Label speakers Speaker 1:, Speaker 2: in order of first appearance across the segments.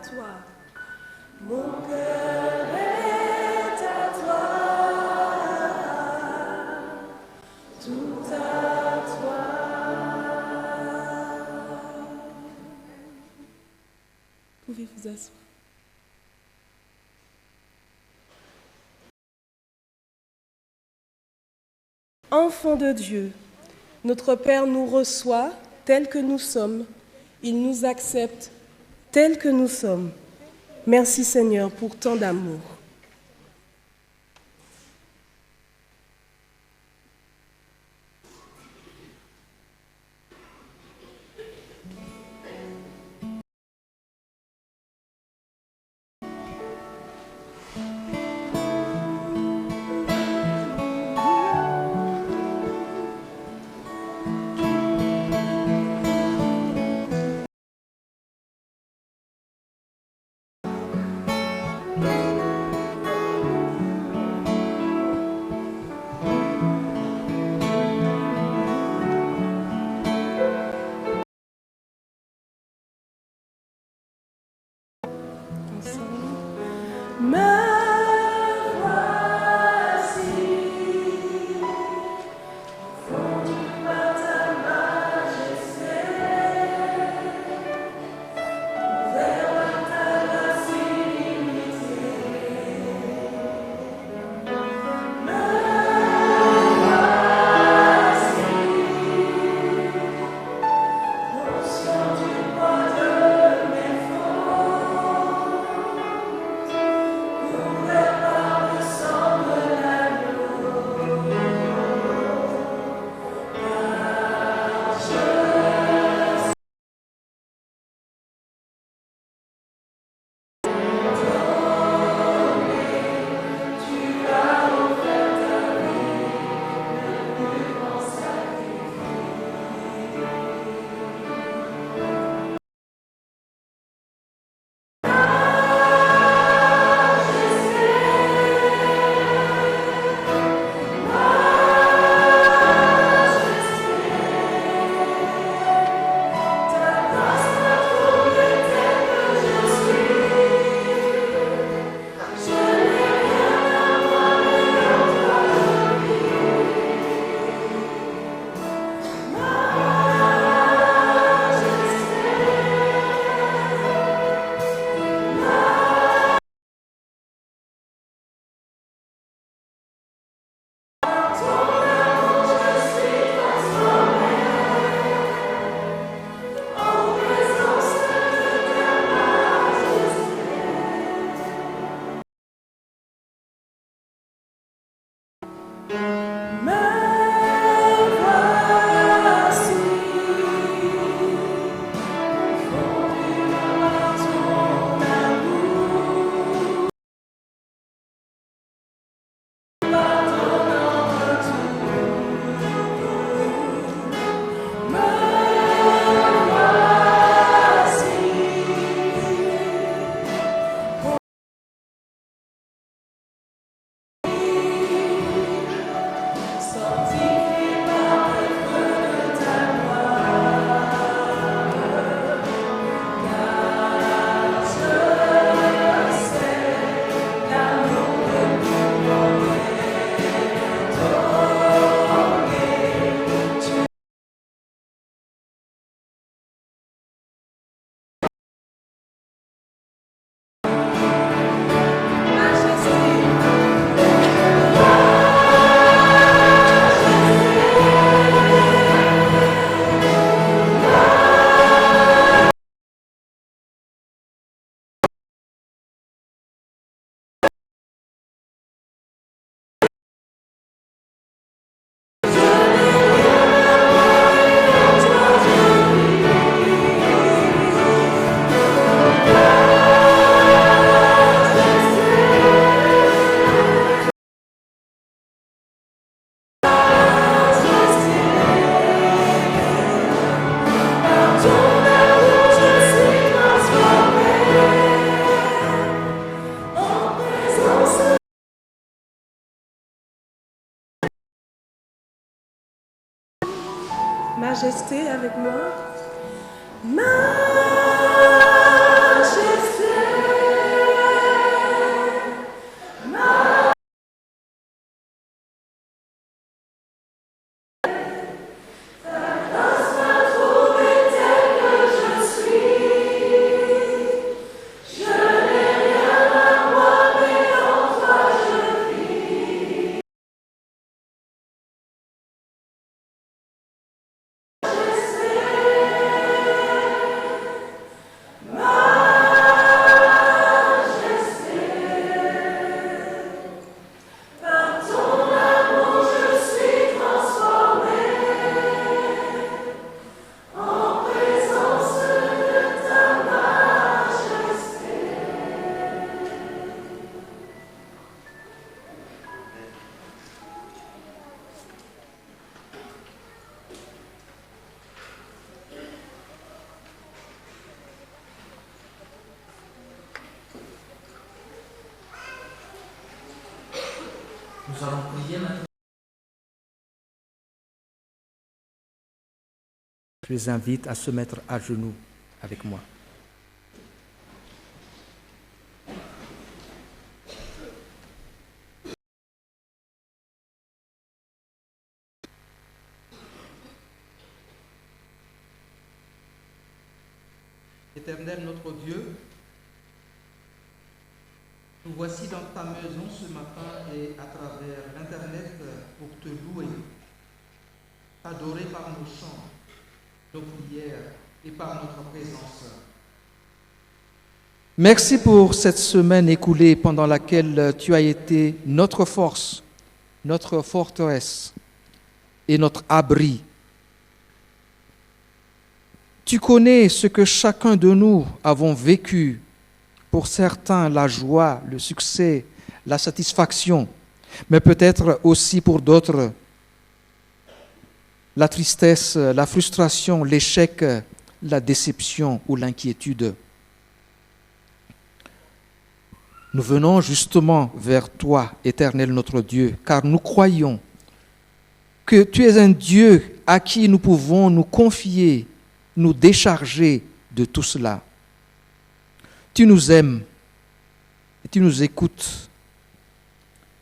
Speaker 1: toi. Mon cœur est à toi, tout à toi. Vous pouvez vous asseoir. Enfants de Dieu, notre Père nous reçoit tels que nous sommes. Il nous accepte tels que nous sommes. Merci Seigneur pour tant d'amour. Majesté avec moi. Majesté.
Speaker 2: Nous allons prier maintenant. Je les invite à se mettre à genoux avec moi. Éternel notre Dieu, nous voici dans ta maison ce matin et à travers l'Internet pour te louer, t'adorer par nos chants, nos prières et par notre présence. Merci pour cette semaine écoulée pendant laquelle tu as été notre force, notre forteresse et notre abri. Tu connais ce que chacun de nous avons vécu. Pour certains, la joie, le succès, la satisfaction, mais peut-être aussi pour d'autres, la tristesse, la frustration, l'échec, la déception ou l'inquiétude. Nous venons justement vers toi, Éternel notre Dieu, car nous croyons que tu es un Dieu à qui nous pouvons nous confier, nous décharger de tout cela. Tu nous aimes, et tu nous écoutes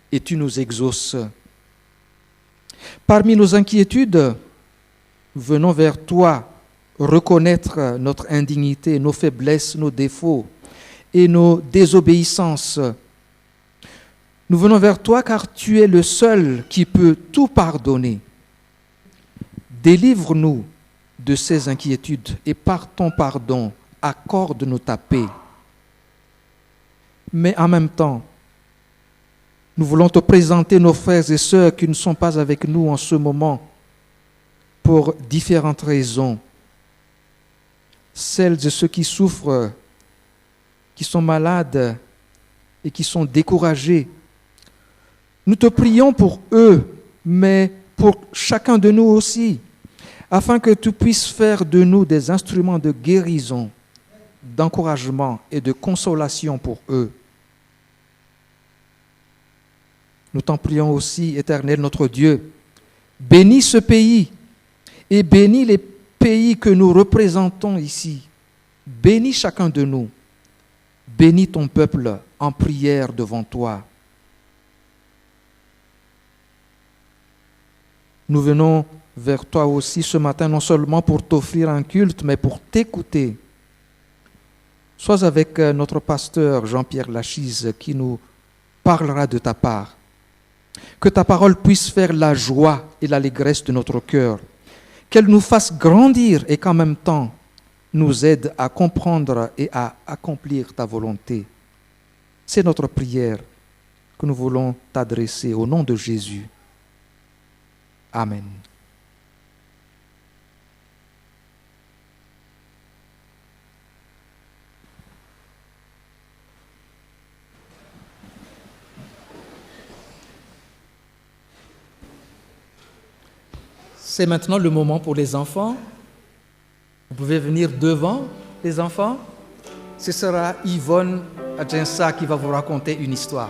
Speaker 2: et tu nous exauces. Parmi nos inquiétudes, venons vers toi reconnaître notre indignité, nos faiblesses, nos défauts et nos désobéissances. Nous venons vers toi car tu es le seul qui peut tout pardonner. Délivre-nous de ces inquiétudes et par ton pardon, accorde-nous ta paix. Mais en même temps, nous voulons te présenter nos frères et sœurs qui ne sont pas avec nous en ce moment pour différentes raisons. Celles et ceux qui souffrent, qui sont malades et qui sont découragés. Nous te prions pour eux, mais pour chacun de nous aussi, afin que tu puisses faire de nous des instruments de guérison, d'encouragement et de consolation pour eux. Nous t'en prions aussi, Éternel notre Dieu, bénis ce pays et bénis les pays que nous représentons ici. Bénis chacun de nous. Bénis ton peuple en prière devant toi. Nous venons vers toi aussi ce matin, non seulement pour t'offrir un culte, mais pour t'écouter. Sois avec notre pasteur Jean-Pierre Lachise qui nous parlera de ta part. Que ta parole puisse faire la joie et l'allégresse de notre cœur. Qu'elle nous fasse grandir et qu'en même temps nous aide à comprendre et à accomplir ta volonté. C'est notre prière que nous voulons t'adresser au nom de Jésus. Amen. C'est maintenant le moment pour les enfants. Vous pouvez venir devant, les enfants. Ce sera Yvonne Adjensa qui va vous raconter une histoire.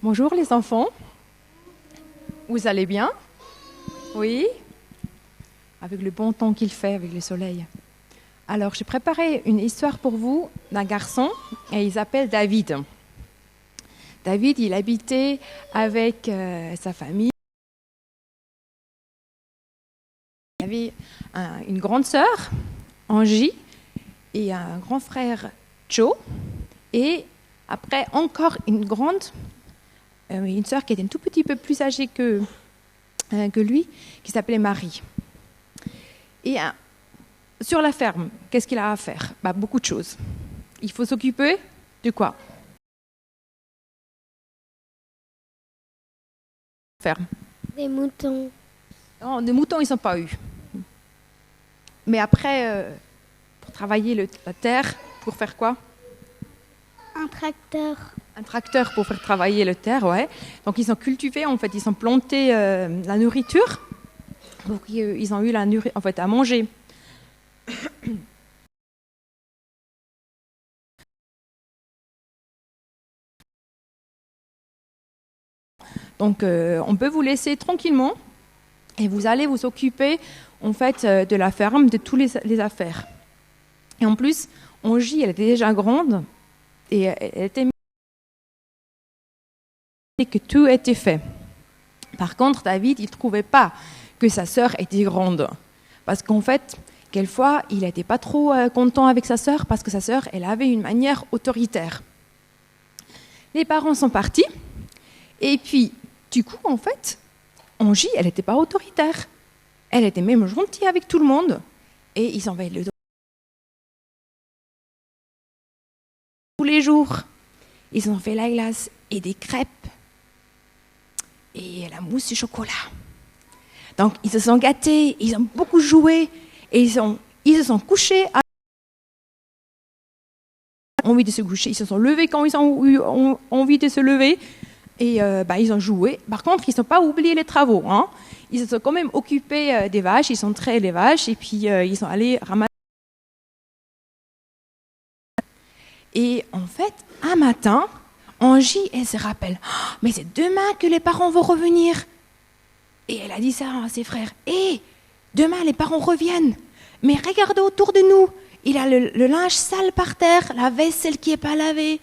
Speaker 3: Bonjour les enfants. Vous allez bien? Oui? Avec le bon temps qu'il fait, avec le soleil. Alors, j'ai préparé une histoire pour vous d'un garçon, et il s'appelle David. David, il habitait avec sa famille. Il avait une grande sœur, Angie, et un grand frère, Joe, et après encore une sœur qui était un tout petit peu plus âgée que lui, qui s'appelait Marie. Et sur la ferme, qu'est-ce qu'il a à faire? Beaucoup de choses. Il faut s'occuper de quoi? Ferme.
Speaker 4: Des moutons.
Speaker 3: Non, des moutons, ils ne sont pas eu. Mais après, pour travailler la terre, pour faire quoi?
Speaker 4: Un tracteur.
Speaker 3: Un tracteur pour faire travailler la terre, ouais. Donc ils ont cultivé, en fait, ils ont planté la nourriture. Donc ils ont eu la nourriture, en fait, à manger. Donc on peut vous laisser tranquillement et vous allez vous occuper en fait de la ferme, de toutes les affaires. Et en plus, Angie, elle était déjà grande et elle était que tout était fait. Par contre, David, il ne trouvait pas que sa sœur était grande. Parce qu'en fait, quelquefois, il n'était pas trop content avec sa sœur parce que sa sœur, elle avait une manière autoritaire. Les parents sont partis et puis, du coup, en fait, Angie, elle n'était pas autoritaire. Elle était même gentille avec tout le monde. Et ils envoyaient le tous les jours. Ils ont fait la glace et des crêpes et la mousse au chocolat. Donc, ils se sont gâtés, ils ont beaucoup joué et ils se sont couchés à envie de se coucher. Ils se sont levés quand ils ont eu envie de se lever et ils ont joué. Par contre, ils n'ont pas oublié les travaux. Hein. Ils se sont quand même occupés des vaches, ils ont traité les vaches et puis ils sont allés ramasser. Et en fait, un matin, Angie, elle se rappelle, oh, mais c'est demain que les parents vont revenir. Et elle a dit ça à ses frères. Demain, les parents reviennent. Mais regardez autour de nous. Il a le linge sale par terre, la vaisselle qui n'est pas lavée.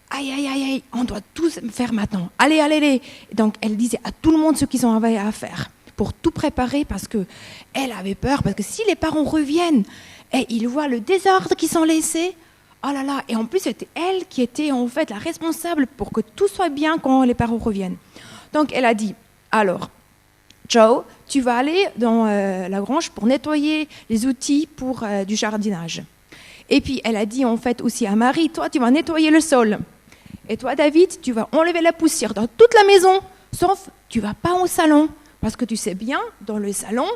Speaker 3: Aïe, aïe, aïe, aïe, on doit tout faire maintenant. Allez, allez, allez. Donc, elle disait à tout le monde ce qu'ils avaient à faire pour tout préparer parce qu'elle avait peur. Parce que si les parents reviennent et ils voient le désordre qu'ils sont laissés, oh là là. Et en plus, c'était elle qui était en fait la responsable pour que tout soit bien quand les parents reviennent. Donc, elle a dit, alors, Joe, tu vas aller dans la grange pour nettoyer les outils pour du jardinage. Et puis, elle a dit en fait aussi à Marie, toi, tu vas nettoyer le sol. Et toi, David, tu vas enlever la poussière dans toute la maison, sauf tu ne vas pas au salon. Parce que tu sais bien, dans le salon,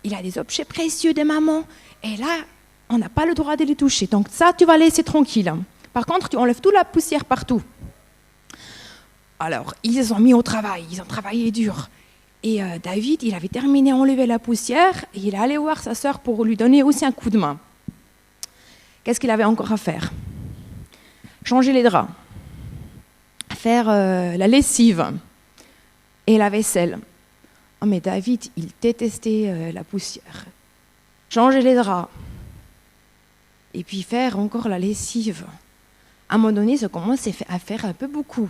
Speaker 3: il y a des objets précieux de maman. Et là, on n'a pas le droit de les toucher. Donc ça, tu vas laisser tranquille. Par contre, tu enlèves toute la poussière partout. Alors, ils se sont mis au travail, ils ont travaillé dur. Et David, il avait terminé à enlever la poussière et il est allé voir sa sœur pour lui donner aussi un coup de main. Qu'est-ce qu'il avait encore à faire? Changer les draps, faire la lessive et la vaisselle. Oh, mais David, il détestait la poussière. Changer les draps et puis faire encore la lessive. À un moment donné, ça commençait à faire un peu beaucoup.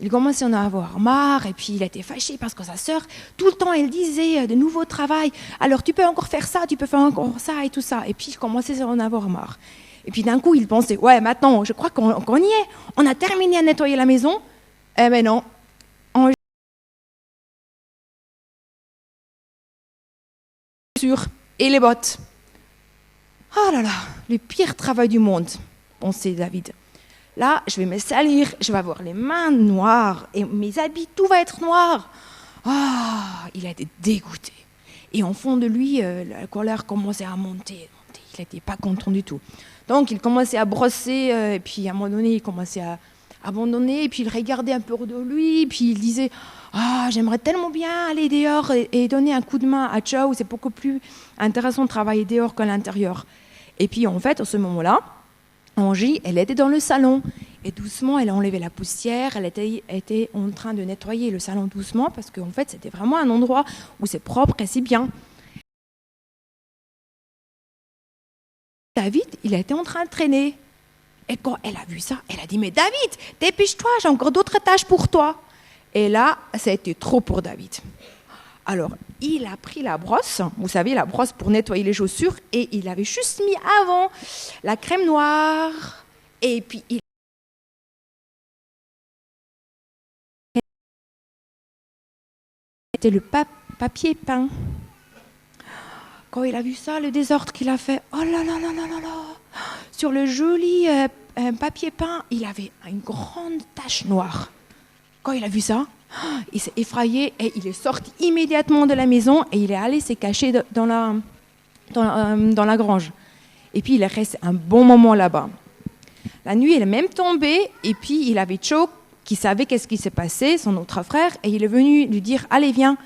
Speaker 3: Il commençait à en avoir marre et puis il était fâché parce que sa sœur, tout le temps, elle disait de nouveau travail. Alors tu peux encore faire ça, tu peux faire encore ça et tout ça. Et puis il commençait à en avoir marre. Et puis d'un coup, il pensait, ouais, maintenant, je crois qu'on y est. On a terminé à nettoyer la maison. Eh ben non. Et les bottes. Oh là là, le pire travail du monde, pensait David. Là, je vais me salir, je vais avoir les mains noires et mes habits, tout va être noir. Ah, il a été dégoûté. Et en fond de lui, la colère commençait à monter. Il n'était pas content du tout. Donc, il commençait à brosser, et puis à un moment donné, il commençait à abandonner, et puis il regardait un peu de lui, puis il disait « Ah, j'aimerais tellement bien aller dehors et donner un coup de main à Joe, c'est beaucoup plus intéressant de travailler dehors qu'à l'intérieur. » Et puis, en fait, à ce moment-là, Angie, elle était dans le salon Et doucement, elle a enlevé la poussière, elle était en train de nettoyer le salon doucement, parce qu'en fait, c'était vraiment un endroit où c'est propre et c'est bien. David, il était en train de traîner. Et quand elle a vu ça, elle a dit, mais David, dépêche-toi, j'ai encore d'autres tâches pour toi. Et là, ça a été trop pour David. Alors, il a pris la brosse, vous savez, la brosse pour nettoyer les chaussures, et il avait juste mis avant la crème noire, et puis il c'était le papier peint. Quand il a vu ça, le désordre qu'il a fait, oh là là là là là là, sur le joli papier peint, il avait une grande tache noire. Quand il a vu ça, il s'est effrayé et il est sorti immédiatement de la maison et il est allé se cacher dans la grange. Et puis il est resté un bon moment là-bas. La nuit, elle est même tombée et puis il avait Joe qui savait qu'est-ce qui s'est passé, son autre frère, et il est venu lui dire « Allez, viens,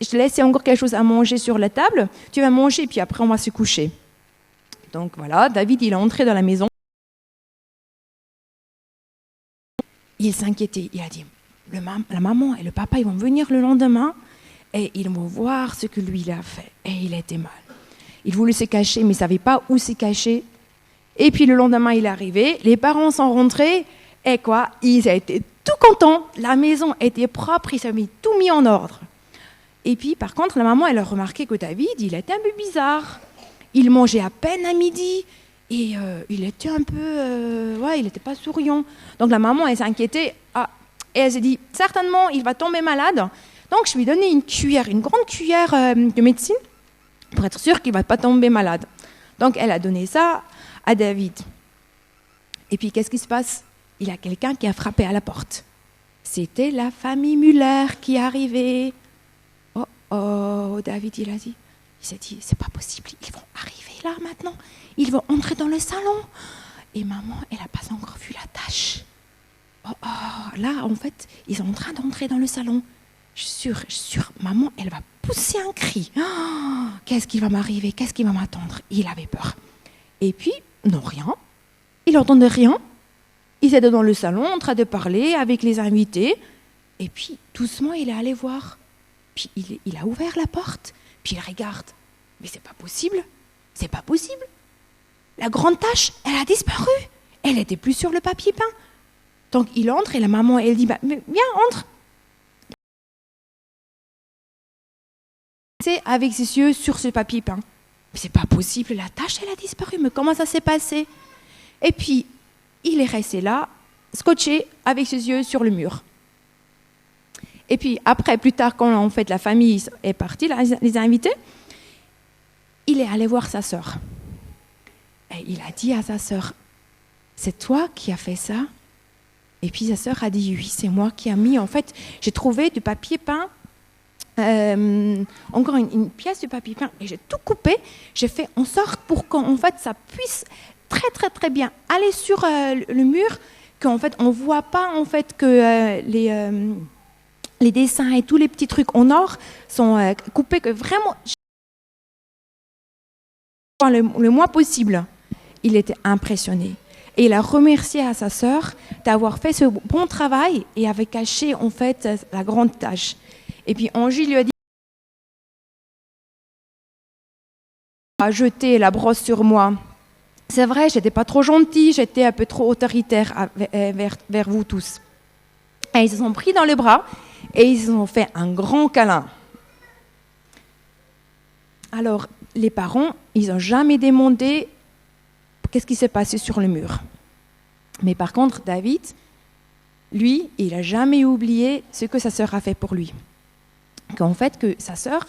Speaker 3: je te laisse encore quelque chose à manger sur la table, tu vas manger, puis après on va se coucher. » Donc voilà, David, il est entré dans la maison. Il s'inquiétait, il a dit la maman et le papa, ils vont venir le lendemain et ils vont voir ce que lui, il a fait. Et il était mal. Il voulait se cacher, mais il ne savait pas où se cacher. Et puis le lendemain, il est arrivé, les parents sont rentrés, et quoi, ils étaient tout contents, la maison était propre, ils avaient tout mis en ordre. Et puis, par contre, la maman, elle a remarqué que David, il était un peu bizarre. Il mangeait à peine à midi et il était un peu... il n'était pas souriant. Donc la maman, elle s'inquiétait. Et elle s'est dit, certainement, il va tomber malade. Donc je lui ai donné une grande cuillère de médecine pour être sûre qu'il ne va pas tomber malade. Donc elle a donné ça à David. Et puis, qu'est-ce qui se passe? Il y a quelqu'un qui a frappé à la porte. C'était la famille Muller qui arrivait. Oh, David, il s'est dit, c'est pas possible, ils vont arriver là maintenant, ils vont entrer dans le salon. Et maman, elle n'a pas encore vu la tâche. Là, en fait, ils sont en train d'entrer dans le salon. Je suis sûre, maman, elle va pousser un cri. Oh, qu'est-ce qui va m'arriver? Qu'est-ce qui va m'attendre? Il avait peur. Et puis, non, rien. Il n'entendait rien. Ils étaient dans le salon en train de parler avec les invités. Et puis, doucement, il est allé voir. Puis il a ouvert la porte, puis il regarde. Mais c'est pas possible, c'est pas possible. La grande tache, elle a disparu. Elle n'était plus sur le papier peint. Donc il entre et la maman, elle dit, mais viens, entre. C'est avec ses yeux sur ce papier peint. Mais c'est pas possible, la tache, elle a disparu. Mais comment ça s'est passé? Et puis, il est resté là, scotché, avec ses yeux sur le mur. Et puis après, plus tard, quand en fait la famille est partie, les invités, il est allé voir sa sœur. Et il a dit à sa sœur, c'est toi qui as fait ça? Et puis sa sœur a dit, oui, c'est moi qui ai mis, en fait, j'ai trouvé du papier peint, encore une pièce de papier peint, et j'ai tout coupé, j'ai fait en sorte pour qu'en fait ça puisse très très très bien aller sur le mur, qu'en fait on ne voit pas en fait que les dessins et tous les petits trucs en or sont coupés que vraiment le moins possible. Il était impressionné. Et il a remercié à sa sœur d'avoir fait ce bon travail et avait caché en fait la grande tâche. Et puis Angie lui a dit a jeté la brosse sur moi. C'est vrai, j'étais pas trop gentille, j'étais un peu trop autoritaire vers vous tous. Et ils se sont pris dans les bras et ils ont fait un grand câlin. Alors, les parents, ils n'ont jamais demandé qu'est-ce qui s'est passé sur le mur. Mais par contre, David, lui, il n'a jamais oublié ce que sa sœur a fait pour lui. Qu'en fait, que sa sœur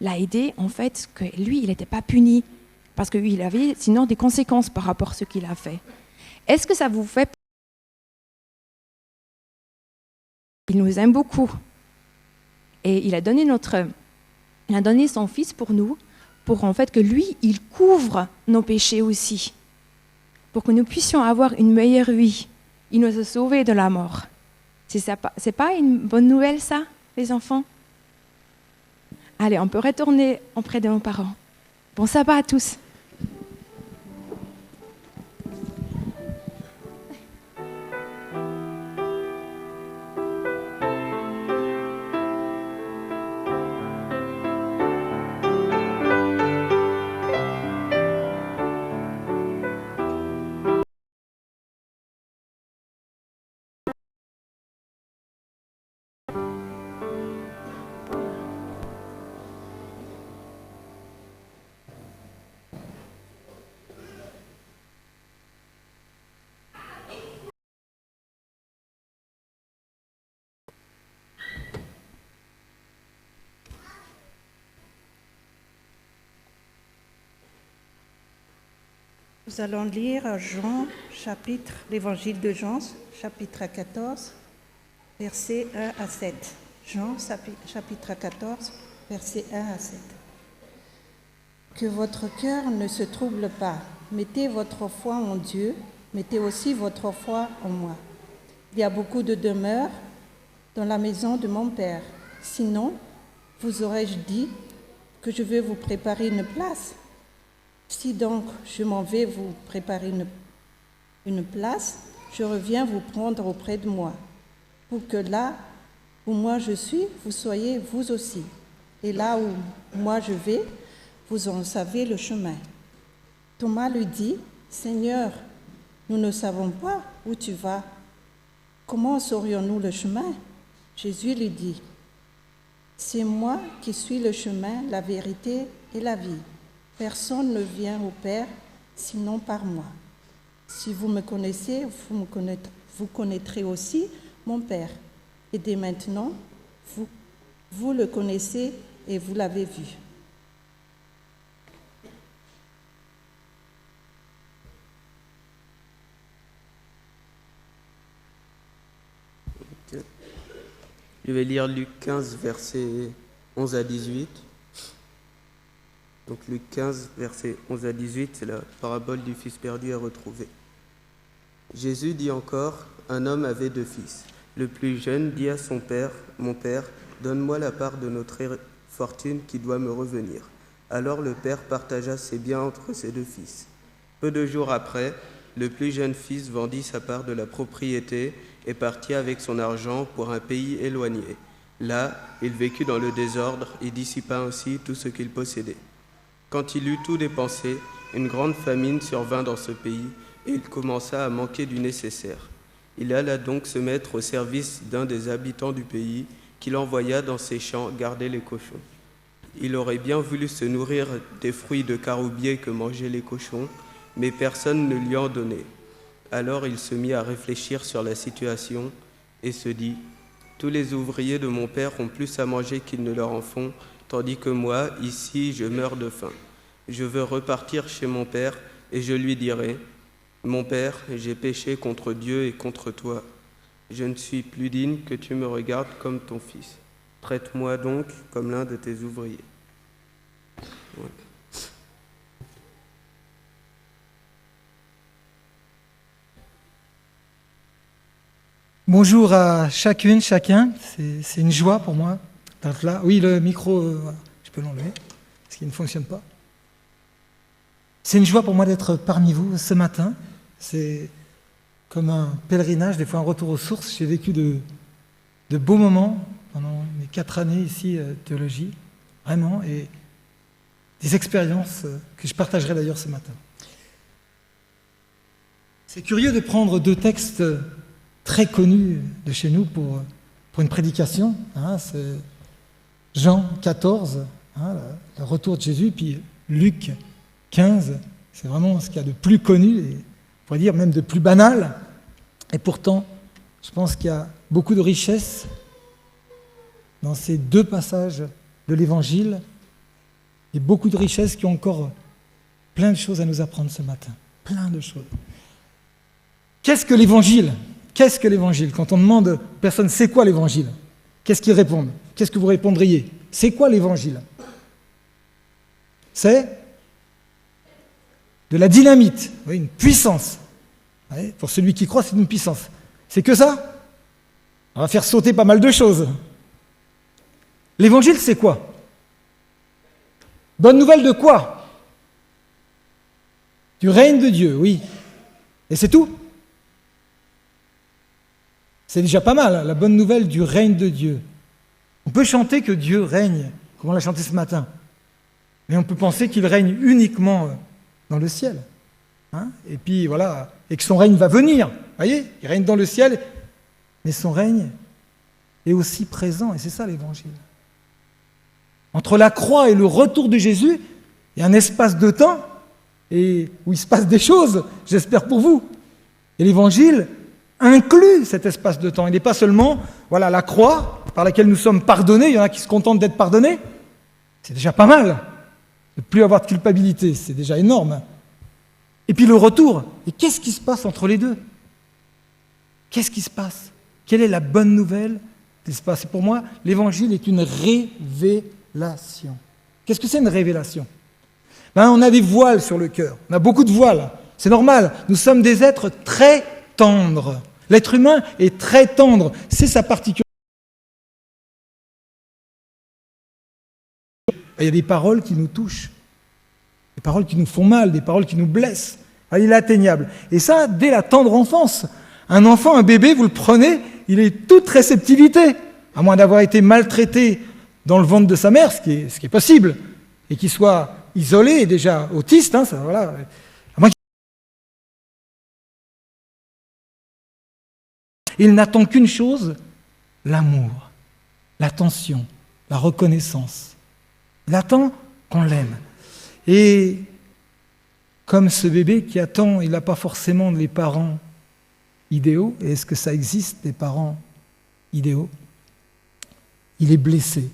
Speaker 3: l'a aidé, en fait, que lui, il n'était pas puni, parce qu'il avait sinon des conséquences par rapport à ce qu'il a fait. Est-ce que ça vous fait... Il nous aime beaucoup. Et il a donné son fils pour nous, pour en fait que lui, il couvre nos péchés aussi, pour que nous puissions avoir une meilleure vie. Il nous a sauvés de la mort. C'est pas une bonne nouvelle, ça, les enfants? Allez, on peut retourner auprès de nos parents. Bon sabbat à tous.
Speaker 5: Nous allons lire l'évangile de Jean, chapitre 14, versets 1 à 7. Jean, chapitre 14, versets 1 à 7. Que votre cœur ne se trouble pas. Mettez votre foi en Dieu, mettez aussi votre foi en moi. Il y a beaucoup de demeures dans la maison de mon Père. Sinon, vous aurais-je dit que je vais vous préparer une place? Si donc je m'en vais vous préparer une place, je reviens vous prendre auprès de moi, pour que là où moi je suis, vous soyez vous aussi. Et là où moi je vais, vous en savez le chemin. Thomas lui dit, Seigneur, nous ne savons pas où tu vas. Comment saurions-nous le chemin? Jésus lui dit, c'est moi qui suis le chemin, la vérité et la vie. Personne ne vient au Père sinon par moi. Si vous me connaissez, vous connaîtrez aussi mon Père. Et dès maintenant, vous le connaissez et vous l'avez vu.
Speaker 6: Je vais lire Luc 15, versets 11 à 18. Donc Luc 15, versets 11 à 18, c'est la parabole du fils perdu à retrouver. Jésus dit encore, un homme avait 2 fils. Le plus jeune dit à son père, mon père, donne-moi la part de notre fortune qui doit me revenir. Alors le père partagea ses biens entre ses 2 fils. Peu de jours après, le plus jeune fils vendit sa part de la propriété et partit avec son argent pour un pays éloigné. Là, il vécut dans le désordre et dissipa ainsi tout ce qu'il possédait. Quand il eut tout dépensé, une grande famine survint dans ce pays et il commença à manquer du nécessaire. Il alla donc se mettre au service d'un des habitants du pays qu'il envoya dans ses champs garder les cochons. Il aurait bien voulu se nourrir des fruits de caroubier que mangeaient les cochons, mais personne ne lui en donnait. Alors il se mit à réfléchir sur la situation et se dit « Tous les ouvriers de mon père ont plus à manger qu'ils ne leur en font, tandis que moi, ici, je meurs de faim. Je veux repartir chez mon père et je lui dirai « Mon père, j'ai péché contre Dieu et contre toi. Je ne suis plus digne que tu me regardes comme ton fils. Traite-moi donc comme l'un de tes ouvriers. » Voilà.
Speaker 7: Bonjour à chacune, chacun. C'est une joie pour moi d'être là. Oui, le micro, voilà, je peux l'enlever, parce qu'il ne fonctionne pas. C'est une joie pour moi d'être parmi vous ce matin. C'est comme un pèlerinage, des fois un retour aux sources. J'ai vécu de beaux moments pendant mes 4 années ici, théologie, vraiment, et des expériences que je partagerai d'ailleurs ce matin. C'est curieux de prendre 2 textes très connus de chez nous pour une prédication. C'est Jean 14, le retour de Jésus, puis Luc 15, c'est vraiment ce qu'il y a de plus connu, et on pourrait dire même de plus banal. Et pourtant, je pense qu'il y a beaucoup de richesse dans ces 2 passages de l'Évangile, et beaucoup de richesses qui ont encore plein de choses à nous apprendre ce matin. Plein de choses. Qu'est-ce que l'Évangile ? Qu'est-ce que l'Évangile ? Quand on demande aux personnes « c'est quoi l'Évangile ?» Qu'est-ce qu'ils répondent ? Qu'est-ce que vous répondriez ? C'est quoi l'Évangile ? C'est de la dynamite, oui, une puissance. Oui, pour celui qui croit, c'est une puissance. C'est que ça ? On va faire sauter pas mal de choses. L'Évangile, c'est quoi ? Bonne nouvelle de quoi ? Du règne de Dieu, oui. Et c'est tout ? C'est déjà pas mal, la bonne nouvelle du règne de Dieu. On peut chanter que Dieu règne, comme on l'a chanté ce matin, mais on peut penser qu'il règne uniquement dans le ciel. Et puis voilà, et que son règne va venir. Vous voyez, il règne dans le ciel, mais son règne est aussi présent, et c'est ça l'Évangile. Entre la croix et le retour de Jésus, il y a un espace de temps et où il se passe des choses, j'espère pour vous. Et l'Évangile inclut cet espace de temps. Il n'est pas seulement, voilà, la croix par laquelle nous sommes pardonnés. Il y en a qui se contentent d'être pardonnés. C'est déjà pas mal. De ne plus avoir de culpabilité, c'est déjà énorme. Et puis le retour. Et qu'est-ce qui se passe entre les deux? Qu'est-ce qui se passe? Quelle est la bonne nouvelle qui se passe? Et pour moi, l'évangile est une révélation. Qu'est-ce que c'est une révélation? On a des voiles sur le cœur. On a beaucoup de voiles. C'est normal. Nous sommes des êtres très tendres. L'être humain est très tendre. C'est sa particularité. Il y a des paroles qui nous touchent, des paroles qui nous font mal, des paroles qui nous blessent. Il est atteignable. Et ça, dès la tendre enfance. Un enfant, un bébé, vous le prenez, il est toute réceptivité, à moins d'avoir été maltraité dans le ventre de sa mère, ce qui est possible, et qu'il soit isolé et déjà autiste, ça, voilà. À moins il n'attend qu'une chose, l'amour, l'attention, la reconnaissance. Il attend qu'on l'aime. Et comme ce bébé qui attend, il n'a pas forcément les parents idéaux. Et est-ce que ça existe, des parents idéaux? Il est blessé.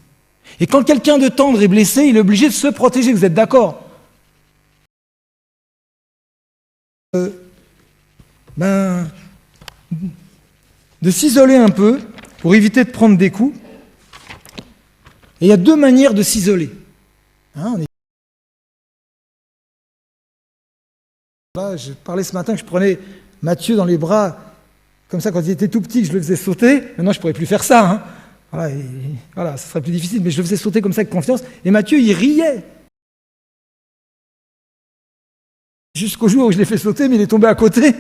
Speaker 7: Et quand quelqu'un de tendre est blessé, il est obligé de se protéger. Vous êtes d'accord? De s'isoler un peu pour éviter de prendre des coups. Et il y a deux manières de s'isoler. Je parlais ce matin que je prenais Mathieu dans les bras, comme ça quand il était tout petit, je le faisais sauter. Maintenant, je ne pourrais plus faire ça. Voilà, ça serait plus difficile, mais je le faisais sauter comme ça avec confiance. Et Mathieu, il riait. Jusqu'au jour où je l'ai fait sauter, mais il est tombé à côté.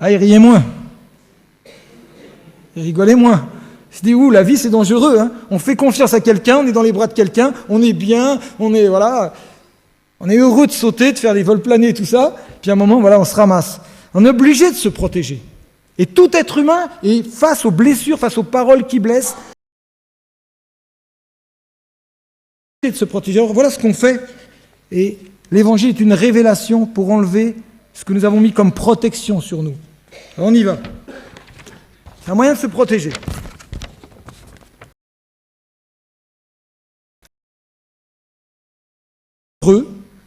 Speaker 7: Il riait moins. Il rigolait moins. Il se dit, la vie, c'est dangereux. On fait confiance à quelqu'un, on est dans les bras de quelqu'un, on est bien, on est heureux de sauter, de faire des vols planés et tout ça. Puis à un moment, on se ramasse. On est obligé de se protéger. Et tout être humain est face aux blessures, face aux paroles qui blessent. De se protéger. Alors voilà ce qu'on fait. Et l'évangile est une révélation pour enlever ce que nous avons mis comme protection sur nous. Alors on y va. C'est un moyen de se protéger.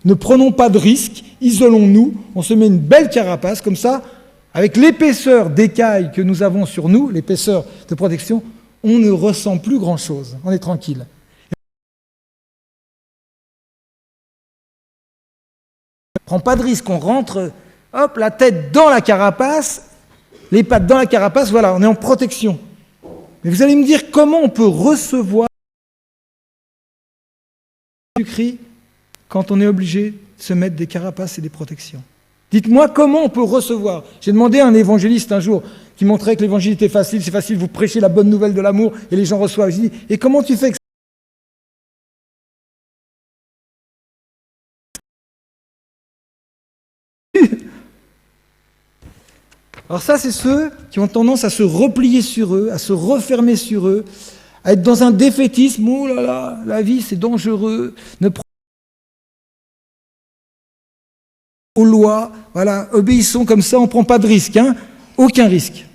Speaker 7: Ne prenons pas de risques, isolons-nous, on se met une belle carapace, comme ça, avec l'épaisseur d'écaille que nous avons sur nous, l'épaisseur de protection, on ne ressent plus grand-chose, on est tranquille. On ne prend pas de risque, on rentre, la tête dans la carapace, les pattes dans la carapace, voilà, on est en protection. Mais vous allez me dire comment on peut recevoir du Christ quand on est obligé de se mettre des carapaces et des protections. Dites-moi comment on peut recevoir. J'ai demandé à un évangéliste un jour qui montrait que l'évangile était facile, c'est facile, vous prêchez la bonne nouvelle de l'amour et les gens reçoivent. Je dis, et comment tu fais que Alors ça, c'est ceux qui ont tendance à se replier sur eux, à se refermer sur eux, à être dans un défaitisme. Oh là là, la vie, c'est dangereux. Aux lois, obéissons comme ça, on ne prend pas de risque, aucun risque.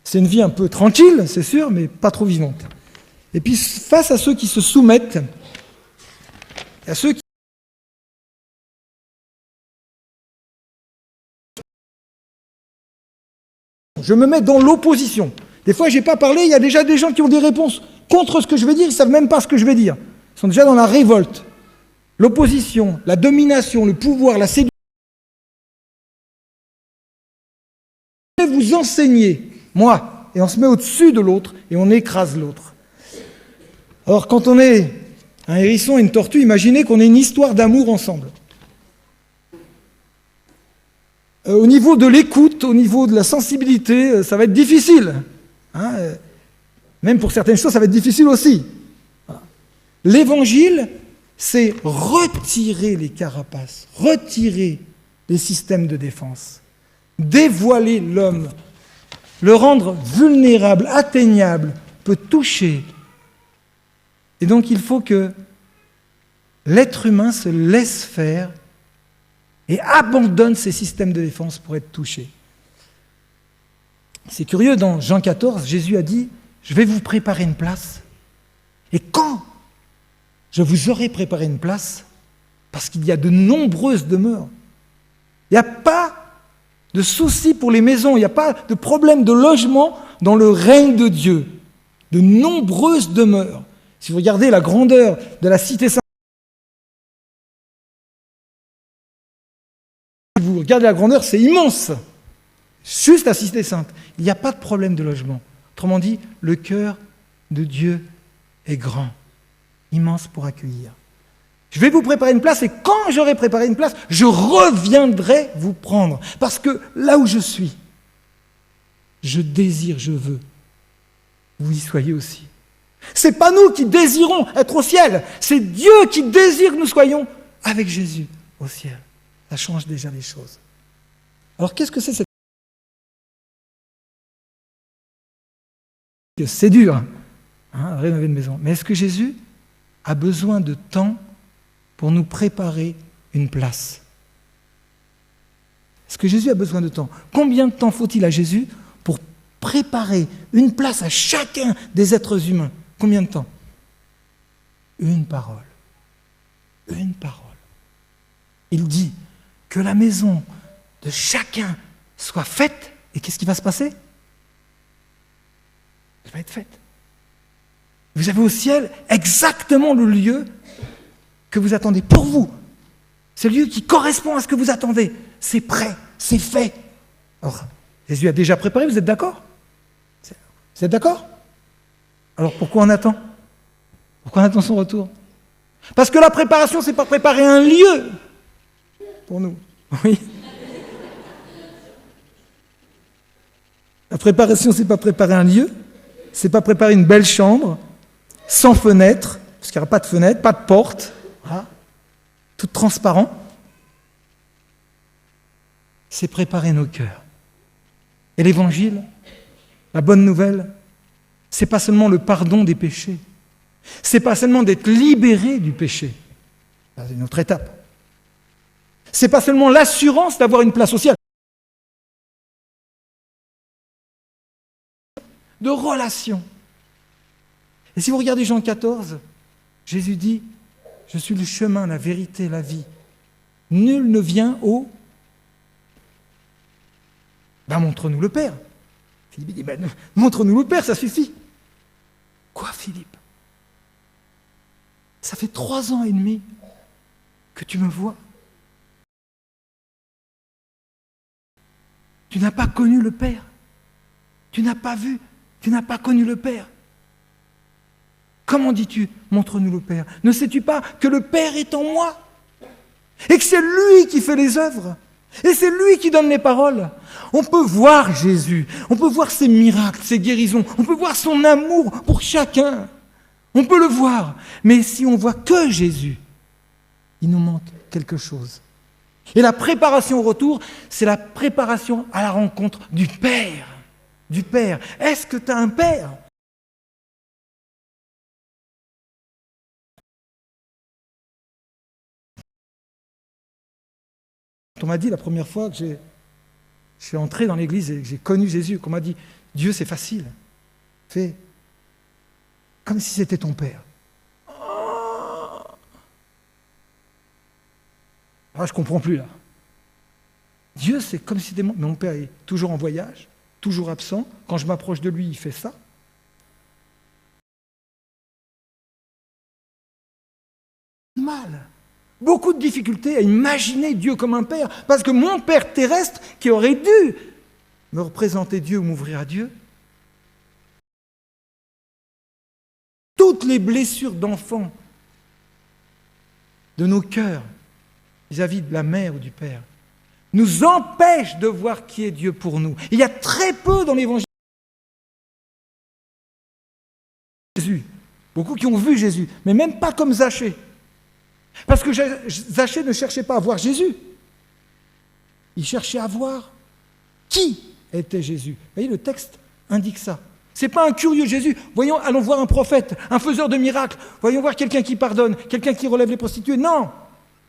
Speaker 7: C'est une vie un peu tranquille, c'est sûr, mais pas trop vivante. Et puis face à ceux qui se soumettent, à ceux qui... Je me mets dans l'opposition. Des fois, je n'ai pas parlé, il y a déjà des gens qui ont des réponses contre ce que je vais dire, ils ne savent même pas ce que je vais dire. Ils sont déjà dans la révolte. L'opposition, la domination, le pouvoir, la séduction. Je vais vous enseigner, moi, et on se met au-dessus de l'autre et on écrase l'autre. Alors quand on est un hérisson et une tortue, imaginez qu'on ait une histoire d'amour ensemble. Au niveau de l'écoute, au niveau de la sensibilité, ça va être difficile. Même pour certaines choses, ça va être difficile aussi. Voilà. L'évangile, c'est retirer les carapaces, retirer les systèmes de défense, dévoiler l'homme, le rendre vulnérable, atteignable, peut toucher. Et donc il faut que l'être humain se laisse faire et abandonne ses systèmes de défense pour être touché. C'est curieux, dans Jean 14, Jésus a dit « Je vais vous préparer une place. Et quand je vous aurai préparé une place, parce qu'il y a de nombreuses demeures, Il n'y a pas de souci pour les maisons, il n'y a pas de problème de logement dans le règne de Dieu. De nombreuses demeures. Si vous regardez la grandeur de la cité sainte, si vous regardez la grandeur, c'est immense. Juste la cité sainte. Il n'y a pas de problème de logement. Autrement dit, le cœur de Dieu est grand, immense pour accueillir. Je vais vous préparer une place et quand j'aurai préparé une place, je reviendrai vous prendre. Parce que là où je suis, je désire, je veux. Vous y soyez aussi. C'est pas nous qui désirons être au ciel, c'est Dieu qui désire que nous soyons avec Jésus au ciel. Ça change déjà les choses. Alors qu'est-ce que c'est cette... C'est dur, rénover une maison. Mais est-ce que Jésus a besoin de temps pour nous préparer une place? Est-ce que Jésus a besoin de temps? Combien de temps faut-il à Jésus pour préparer une place à chacun des êtres humains? Combien de temps? Une parole. Une parole. Il dit que la maison de chacun soit faite, et qu'est-ce qui va se passer? Elle va être faite. Vous avez au ciel exactement le lieu que vous attendez pour vous. C'est le lieu qui correspond à ce que vous attendez. C'est prêt, c'est fait. Alors, Jésus a déjà préparé, vous êtes d'accord? Vous êtes d'accord? Alors pourquoi on attend? Pourquoi on attend son retour? Parce que la préparation, c'est pas préparer un lieu pour nous. Oui. La préparation, c'est pas préparer un lieu, c'est pas préparer une belle chambre, sans fenêtre, parce qu'il n'y aura pas de fenêtre, pas de porte, voilà, tout transparent. C'est préparer nos cœurs. Et l'évangile, la bonne nouvelle, c'est pas seulement le pardon des péchés, c'est pas seulement d'être libéré du péché, c'est une autre étape. C'est pas seulement l'assurance d'avoir une place au ciel, de relation. Et si vous regardez Jean 14, Jésus dit, je suis le chemin, la vérité, la vie. Nul ne vient au... montre-nous le Père. Philippe dit, montre-nous le Père, ça suffit. Quoi, Philippe? Ça fait 3 ans et demi que tu me vois. Tu n'as pas connu le Père. Tu n'as pas vu. Tu n'as pas connu le Père. Comment dis-tu, montre-nous le Père? Ne sais-tu pas que le Père est en moi? Et que c'est lui qui fait les œuvres? Et c'est lui qui donne les paroles. On peut voir Jésus, on peut voir ses miracles, ses guérisons, on peut voir son amour pour chacun. On peut le voir. Mais si on voit que Jésus, il nous manque quelque chose. Et la préparation au retour, c'est la préparation à la rencontre du Père. Du Père. Est-ce que tu as un Père? On m'a dit la première fois que je suis entré dans l'église et que j'ai connu Jésus, qu'on m'a dit, Dieu c'est facile, fais comme si c'était ton Père. Ah, je ne comprends plus là. Dieu c'est comme si c'était mon Père est toujours en voyage, toujours absent, quand je m'approche de lui, il fait ça. Mal. Beaucoup de difficultés à imaginer Dieu comme un père, parce que mon père terrestre, qui aurait dû me représenter Dieu ou m'ouvrir à Dieu, toutes les blessures d'enfants de nos cœurs vis-à-vis de la mère ou du père nous empêchent de voir qui est Dieu pour nous. Il y a très peu dans l'évangile de Jésus, beaucoup qui ont vu Jésus, mais même pas comme Zachée. Parce que Zachée ne cherchait pas à voir Jésus. Il cherchait à voir qui était Jésus. Vous voyez, le texte indique ça. Ce n'est pas un curieux Jésus. Voyons, allons voir un prophète, un faiseur de miracles. Voyons voir quelqu'un qui pardonne, quelqu'un qui relève les prostituées. Non,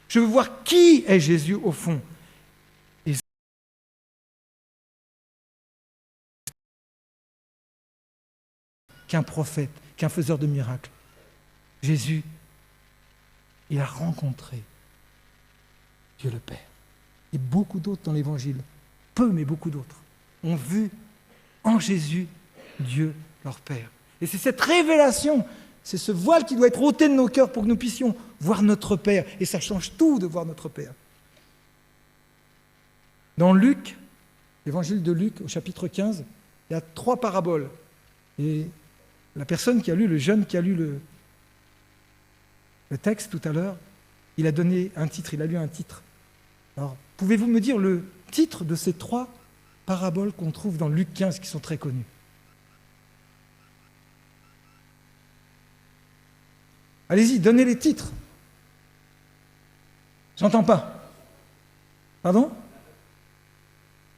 Speaker 7: je veux voir qui est Jésus au fond. Et qu'un prophète, qu'un faiseur de miracles. Jésus, il a rencontré Dieu le Père. Et beaucoup d'autres dans l'Évangile, peu mais beaucoup d'autres, ont vu en Jésus Dieu leur Père. Et c'est cette révélation, c'est ce voile qui doit être ôté de nos cœurs pour que nous puissions voir notre Père. Et ça change tout de voir notre Père. Dans Luc, l'évangile de Luc, au chapitre 15, il y a 3 paraboles. Et la personne qui a lu, le jeune qui a lu le texte tout à l'heure, il a donné un titre, il a lu un titre. Alors, pouvez-vous me dire le titre de ces 3 paraboles qu'on trouve dans Luc 15 qui sont très connues? Allez-y, donnez les titres. J'entends pas. Pardon?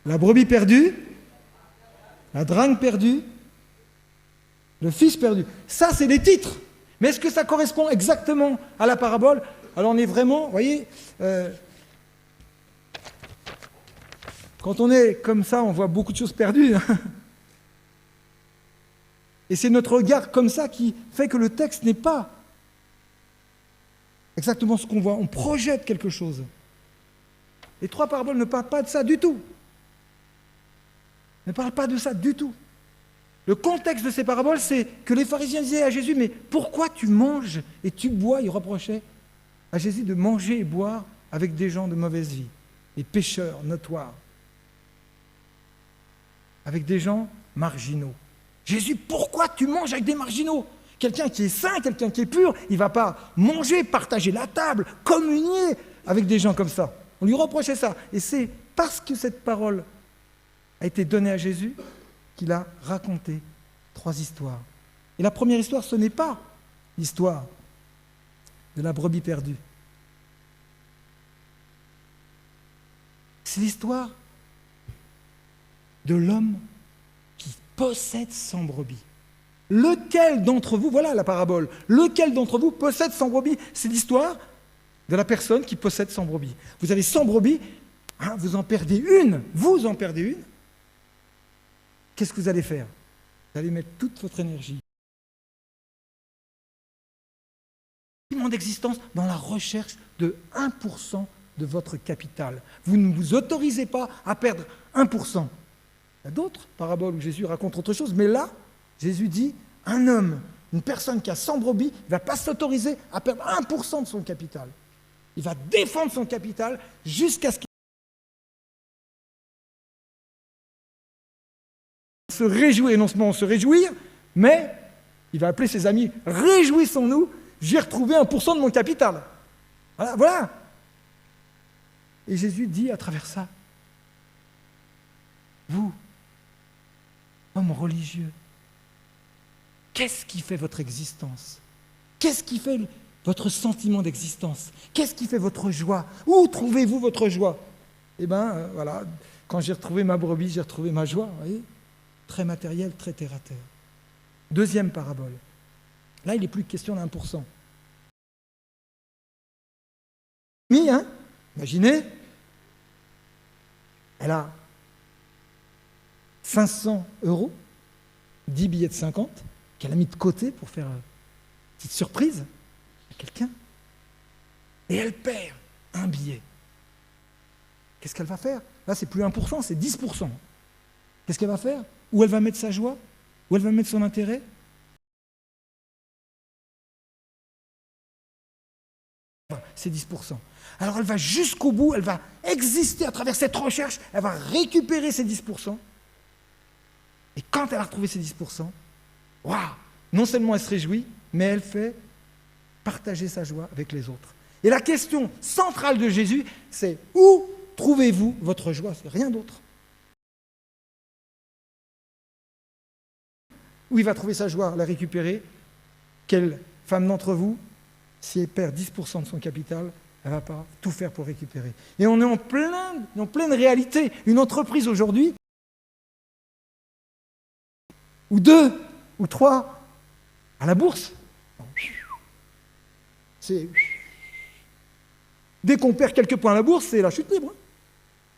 Speaker 7: La brebis perdue, la drague perdue, le fils perdu. Ça, c'est les titres. Mais est-ce que ça correspond exactement à la parabole? Alors on est vraiment, vous voyez, quand on est comme ça, on voit beaucoup de choses perdues. Et c'est notre regard comme ça qui fait que le texte n'est pas exactement ce qu'on voit. On projette quelque chose. Les 3 paraboles ne parlent pas de ça du tout. Ne parlent pas de ça du tout. Le contexte de ces paraboles, c'est que les pharisiens disaient à Jésus, mais pourquoi tu manges et tu bois? Ils reprochaient à Jésus de manger et boire avec des gens de mauvaise vie, des pécheurs notoires, avec des gens marginaux. Jésus, pourquoi tu manges avec des marginaux? Quelqu'un qui est saint, quelqu'un qui est pur, il ne va pas manger, partager la table, communier avec des gens comme ça. On lui reprochait ça. Et c'est parce que cette parole a été donnée à Jésus qu'il a raconté 3 histoires. Et la première histoire, ce n'est pas l'histoire de la brebis perdue. C'est l'histoire de l'homme qui possède 100 brebis. Lequel d'entre vous, voilà la parabole, lequel d'entre vous possède 100 brebis? C'est l'histoire de la personne qui possède 100 brebis. Vous avez 100 brebis, hein, vous en perdez une. Qu'est-ce que vous allez faire? Vous allez mettre toute votre énergie d'existence dans la recherche de 1% de votre capital. Vous ne vous autorisez pas à perdre 1%. Il y a d'autres paraboles où Jésus raconte autre chose, mais là, Jésus dit, un homme, une personne qui a 100 brebis, ne va pas s'autoriser à perdre 1% de son capital. Il va défendre son capital jusqu'à ce qu'il se réjouit, et non seulement se réjouir, mais il va appeler ses amis, réjouissons-nous, j'ai retrouvé 1% de mon capital. Voilà. Et Jésus dit à travers ça, vous, hommes religieux, qu'est-ce qui fait votre existence? Qu'est-ce qui fait votre sentiment d'existence? Qu'est-ce qui fait votre joie? Où trouvez-vous votre joie? Eh bien, voilà, quand j'ai retrouvé ma brebis, j'ai retrouvé ma joie, vous voyez? Très matériel, très terre-à-terre. Deuxième parabole. Là, il n'est plus question d'1%. Hein? Imaginez, elle a 500 €, 10 billets de 50, qu'elle a mis de côté pour faire une petite surprise à quelqu'un. Et elle perd un billet. Qu'est-ce qu'elle va faire? Là, c'est plus 1%, c'est 10%. Qu'est-ce qu'elle va faire? Où elle va mettre sa joie? Où elle va mettre son intérêt? C'est 10%. Alors elle va jusqu'au bout, elle va exister à travers cette recherche, elle va récupérer ces 10%. Et quand elle a retrouvé ces 10%, waouh, non seulement elle se réjouit, mais elle fait partager sa joie avec les autres. Et la question centrale de Jésus, c'est où trouvez-vous votre joie? C'est rien d'autre. Où il va trouver sa joie, la récupérer? Quelle femme d'entre vous, si elle perd 10% de son capital, elle ne va pas tout faire pour récupérer? Et on est en pleine réalité. Une entreprise aujourd'hui, ou 2, ou 3, à la bourse, c'est... Dès qu'on perd quelques points à la bourse, c'est la chute libre.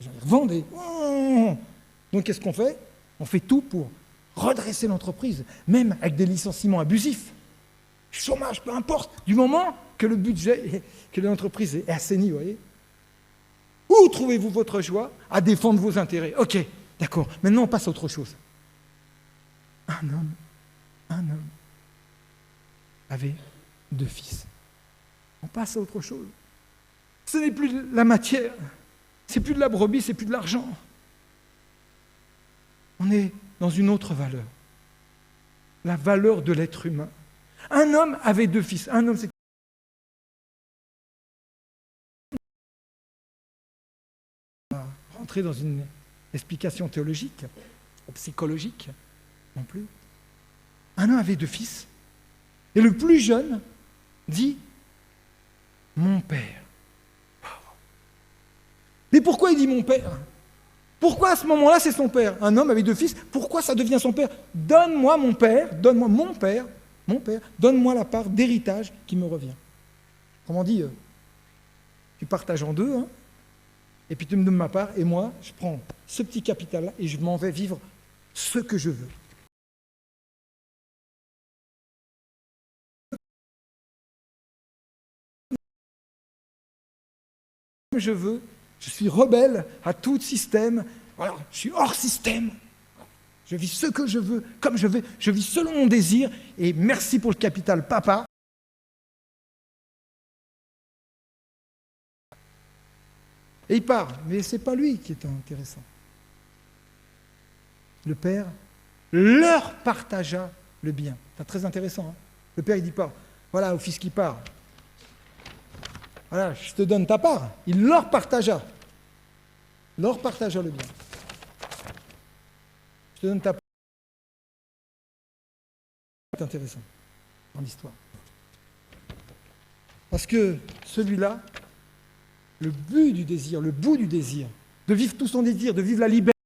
Speaker 7: Les gens revendent et... Donc qu'est-ce qu'on fait? On fait tout pour redresser l'entreprise, même avec des licenciements abusifs. Chômage, peu importe, du moment que le budget, que l'entreprise est assaini, vous voyez. Où trouvez-vous votre joie à défendre vos intérêts? Ok, d'accord. Maintenant, on passe à autre chose. Un homme avait 2 fils. On passe à autre chose. Ce n'est plus de la matière, c'est plus de la brebis, c'est plus de l'argent. On est dans une autre valeur. La valeur de l'être humain. Un homme avait 2 fils. Un homme, c'est rentrer dans une explication théologique ou psychologique non plus. Un homme avait 2 fils. Et le plus jeune dit « Mon père ». Mais pourquoi il dit « mon père » ? Pourquoi à ce moment-là c'est son père ? Un homme avec 2 fils, pourquoi ça devient son père ? Donne-moi mon père, donne-moi mon père, donne-moi la part d'héritage qui me revient. Autrement dit, tu partages en 2, hein, et puis tu me donnes ma part, et moi, je prends ce petit capital-là et je m'en vais vivre ce que je veux. Je veux, je suis rebelle à tout système, voilà, je suis hors système, je vis ce que je veux, comme je veux, je vis selon mon désir, et merci pour le capital, papa. Et il part, mais ce n'est pas lui qui est intéressant. Le père leur partagea le bien. C'est très intéressant. Hein. Le père, il ne dit pas, voilà, au fils qui part, voilà, je te donne ta part. Il leur partagea. Leur partagea le bien. Je te donne ta part. C'est intéressant dans l'histoire. Parce que celui-là, le but du désir, le bout du désir, de vivre tout son désir, de vivre la liberté.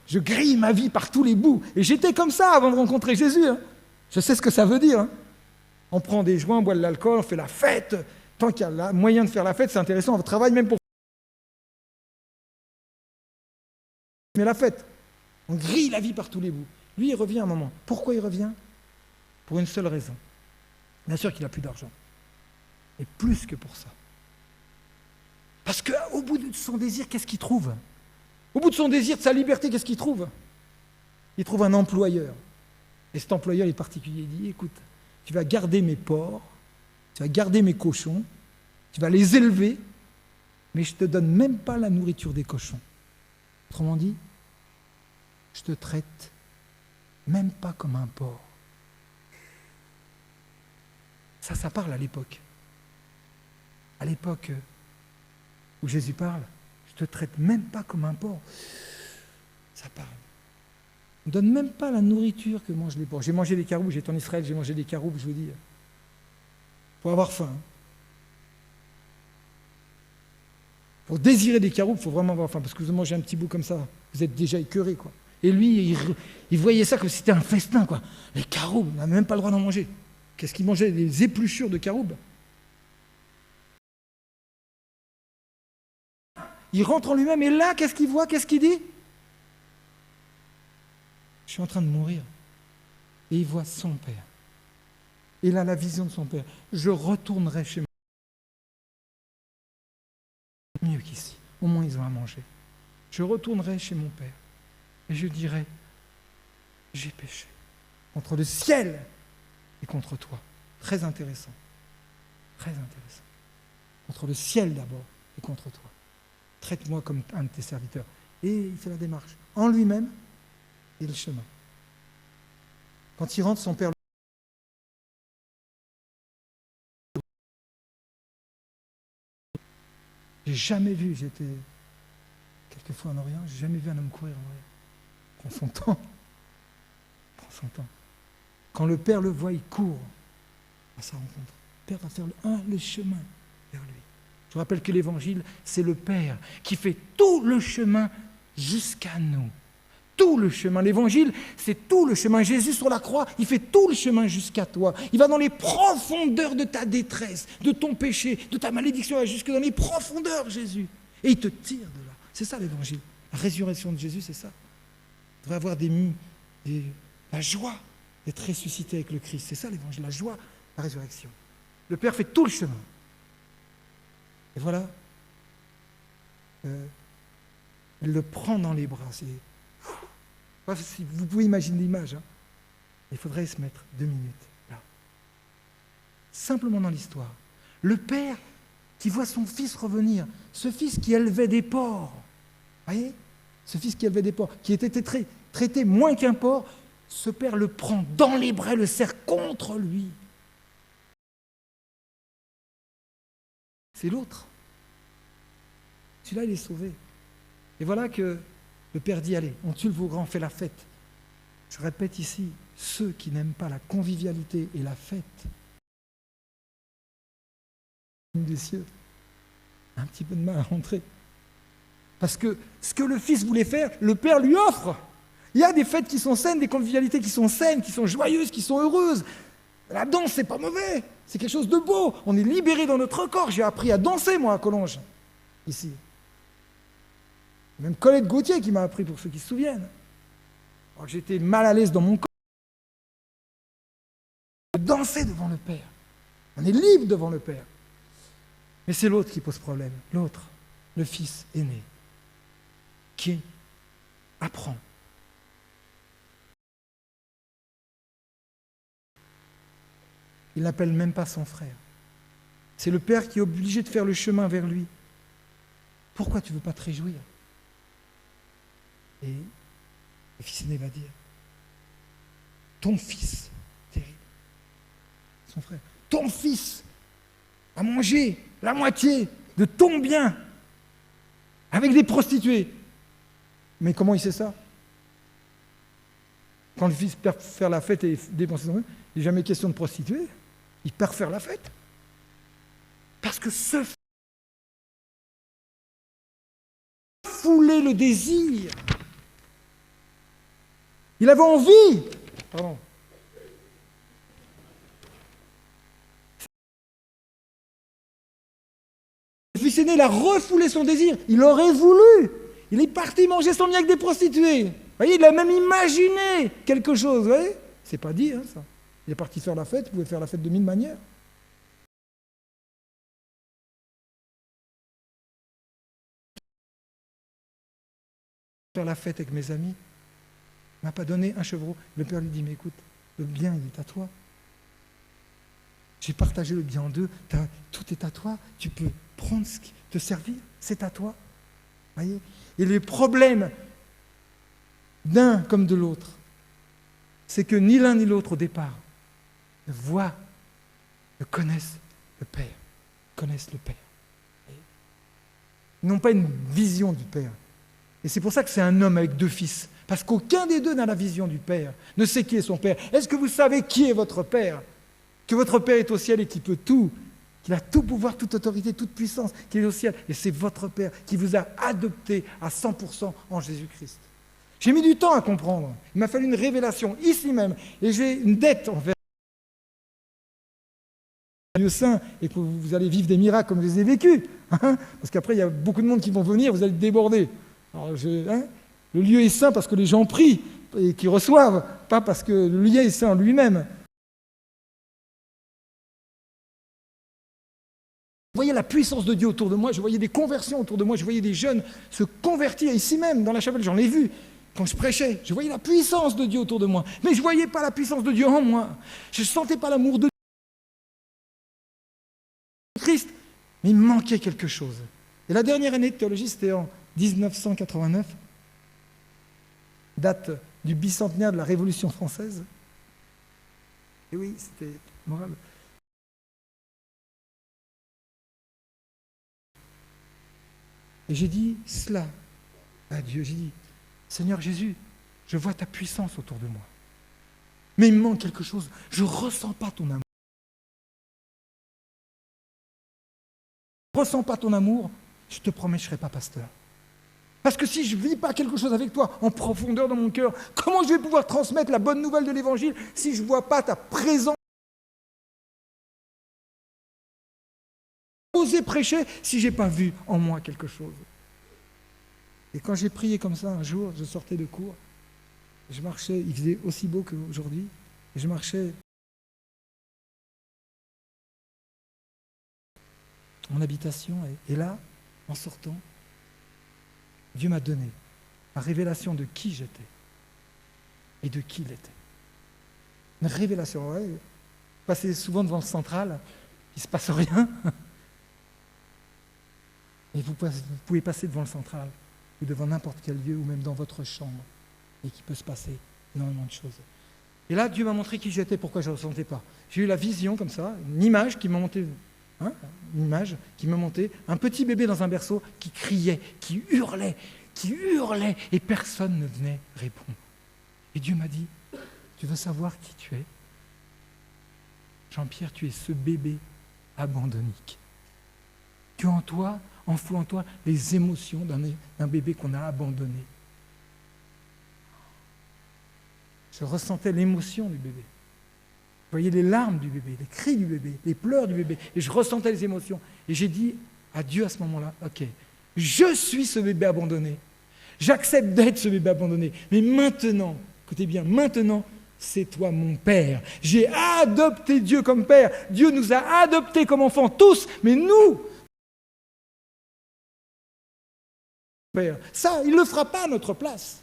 Speaker 7: Je grille ma vie par tous les bouts. Et j'étais comme ça avant de rencontrer Jésus. Hein. Je sais ce que ça veut dire. Hein. On prend des joints, on boit de l'alcool, on fait la fête. Tant qu'il y a moyen de faire la fête, c'est intéressant. On travaille même pour mais la fête. On grille la vie par tous les bouts. Lui, il revient un moment. Pourquoi il revient ? Pour une seule raison. Bien sûr qu'il n'a plus d'argent. Et plus que pour ça. Parce qu'au bout de son désir, qu'est-ce qu'il trouve ? Au bout de son désir, de sa liberté, qu'est-ce qu'il trouve ? Il trouve un employeur. Et cet employeur est particulier. Il dit, écoute, tu vas garder mes porcs, tu vas garder mes cochons, tu vas les élever, mais je ne te donne même pas la nourriture des cochons. Autrement dit, je te traite même pas comme un porc. Ça parle à l'époque. À l'époque où Jésus parle, je te traite même pas comme un porc. Ça parle. On ne donne même pas la nourriture que mangent les porcs. J'ai mangé des caroubes, j'étais en Israël, j'ai mangé des caroubes, je vous dis. Pour avoir faim. Pour désirer des caroubes, il faut vraiment avoir faim, parce que vous mangez un petit bout comme ça, vous êtes déjà écœuré, quoi. Et lui, il voyait ça comme si c'était un festin, quoi. Les caroubes, on n'a même pas le droit d'en manger. Qu'est-ce qu'il mangeait ? Des épluchures de caroubes. Il rentre en lui-même, et là, qu'est-ce qu'il voit ? Qu'est-ce qu'il dit ? Je suis en train de mourir. Et il voit son père. Il a la vision de son père. Je retournerai chez moi. Mieux qu'ici. Au moins, ils ont à manger. Je retournerai chez mon père. Et je dirai, j'ai péché contre le ciel et contre toi. Très intéressant. Très intéressant. Contre le ciel d'abord et contre toi. Traite-moi comme un de tes serviteurs. Et il fait la démarche. En lui-même et le chemin. Quand il rentre, son père... J'ai jamais vu, j'étais quelquefois en Orient, j'ai jamais vu un homme courir en Orient. Prends son temps. Prends son temps. Quand le Père le voit, il court à sa rencontre. Le Père va faire le chemin vers lui. Je vous rappelle que l'Évangile, c'est le Père qui fait tout le chemin jusqu'à nous. Tout le chemin. L'Évangile, c'est tout le chemin. Jésus sur la croix, il fait tout le chemin jusqu'à toi. Il va dans les profondeurs de ta détresse, de ton péché, de ta malédiction, jusque dans les profondeurs, Jésus. Et il te tire de là. C'est ça l'Évangile. La résurrection de Jésus, c'est ça. Il devrait avoir la joie d'être ressuscité avec le Christ. C'est ça l'Évangile, la joie, la résurrection. Le Père fait tout le chemin. Et voilà. Il le prend dans les bras. Vous pouvez imaginer l'image. Hein. Il faudrait se mettre 2 minutes là. Simplement dans l'histoire. Le père qui voit son fils revenir, ce fils qui élevait des porcs, voyez, ce fils qui élevait des porcs, qui était traité moins qu'un porc, ce père le prend dans les bras, le serre contre lui. C'est l'autre. Celui-là, il est sauvé. Et voilà que le père dit, allez, on tue le veau gras, on fait la fête. Je répète ici, ceux qui n'aiment pas la convivialité et la fête, des cieux, un petit peu de mal à rentrer. Parce que ce que le fils voulait faire, le père lui offre. Il y a des fêtes qui sont saines, des convivialités qui sont saines, qui sont joyeuses, qui sont heureuses. La danse, c'est pas mauvais, c'est quelque chose de beau. On est libéré dans notre corps. J'ai appris à danser, moi, à Collonges, ici. Même Colette Gauthier qui m'a appris, pour ceux qui se souviennent. Alors que j'étais mal à l'aise dans mon corps. Danser devant le Père. On est libre devant le Père. Mais c'est l'autre qui pose problème. L'autre, le fils aîné, qui apprend. Il n'appelle même pas son frère. C'est le père qui est obligé de faire le chemin vers lui. Pourquoi tu ne veux pas te réjouir? Et le fils aîné va dire, ton fils, terrible, son frère, ton fils a mangé la moitié de ton bien avec des prostituées. Mais comment il sait ça? Quand le fils perd faire la fête et dépenser son bien, il n'est jamais question de prostituée. Il perd faire la fête. Parce que ce foulait le désir. Il avait envie. Pardon. Le fils aîné, il a refoulé son désir. Il aurait voulu. Il est parti manger son bien avec des prostituées. Vous voyez, il a même imaginé quelque chose. Vous voyez, c'est pas dit, hein, ça. Il est parti faire la fête. Vous pouvez faire la fête de 1000 manières. Faire la fête avec mes amis. Il ne m'a pas donné un chevreau. Le père lui dit, mais écoute, le bien, il est à toi. J'ai partagé le bien en deux. Tout est à toi. Tu peux prendre ce qui te servir. C'est à toi. Voyez. Et les problèmes d'un comme de l'autre, c'est que ni l'un ni l'autre au départ ne voient, ne connaissent le Père. Connaissent le Père. Ils n'ont pas une vision du Père. Et c'est pour ça que c'est un homme avec 2 fils. Parce qu'aucun des deux n'a la vision du Père, ne sait qui est son Père. Est-ce que vous savez qui est votre Père? Que votre Père est au ciel et qui peut tout, qu'il a tout pouvoir, toute autorité, toute puissance, qu'il est au ciel. Et c'est votre Père qui vous a adopté à 100% en Jésus-Christ. J'ai mis du temps à comprendre. Il m'a fallu une révélation ici même. Et j'ai une dette envers Dieu saint et que vous allez vivre des miracles comme je les ai vécus. Hein, parce qu'après, il y a beaucoup de monde qui vont venir, vous allez déborder. Alors, le lieu est saint parce que les gens prient et qu'ils reçoivent, pas parce que le lieu est saint en lui-même. Je voyais la puissance de Dieu autour de moi, je voyais des conversions autour de moi, je voyais des jeunes se convertir ici même, dans la chapelle, j'en ai vu quand je prêchais. Je voyais la puissance de Dieu autour de moi, mais je ne voyais pas la puissance de Dieu en moi. Je ne sentais pas l'amour de Christ, mais il me manquait quelque chose. Et la dernière année de théologie, c'était en 1989, date du bicentenaire de la Révolution française. Et oui, c'était moral. Et j'ai dit cela à Dieu. J'ai dit, Seigneur Jésus, je vois ta puissance autour de moi. Mais il me manque quelque chose. Je ne ressens pas ton amour. Je ne ressens pas ton amour, je te promets, je ne serai pas pasteur. Parce que si je ne vis pas quelque chose avec toi en profondeur dans mon cœur, comment je vais pouvoir transmettre la bonne nouvelle de l'Évangile si je ne vois pas ta présence? Oser prêcher si je n'ai pas vu en moi quelque chose. Et quand j'ai prié comme ça un jour, je sortais de cours, je marchais, il faisait aussi beau qu'aujourd'hui, et je marchais. mon habitation. Et là, en sortant, Dieu m'a donné la révélation de qui j'étais et de qui il était. Une révélation. Ouais. Vous passez souvent devant le central, il ne se passe rien. Et vous pouvez passer devant le central, ou devant n'importe quel lieu, ou même dans votre chambre, et qu'il peut se passer énormément de choses. Et là, Dieu m'a montré qui j'étais, pourquoi je ne ressentais pas. J'ai eu la vision comme ça, une image qui m'a monté, un petit bébé dans un berceau qui criait, qui hurlait, et personne ne venait répondre. Et Dieu m'a dit, tu veux savoir qui tu es? Jean-Pierre, tu es ce bébé abandonnique. Tu as enfoui en toi les émotions d'un bébé qu'on a abandonné. Je ressentais l'émotion du bébé. Je voyais les larmes du bébé, les cris du bébé, les pleurs du bébé, et je ressentais les émotions. Et j'ai dit à Dieu à ce moment-là, ok, je suis ce bébé abandonné. J'accepte d'être ce bébé abandonné. Mais maintenant, écoutez bien, maintenant, c'est toi mon Père. J'ai adopté Dieu comme Père. Dieu nous a adoptés comme enfants, tous, mais nous, Père, ça, il ne le fera pas à notre place.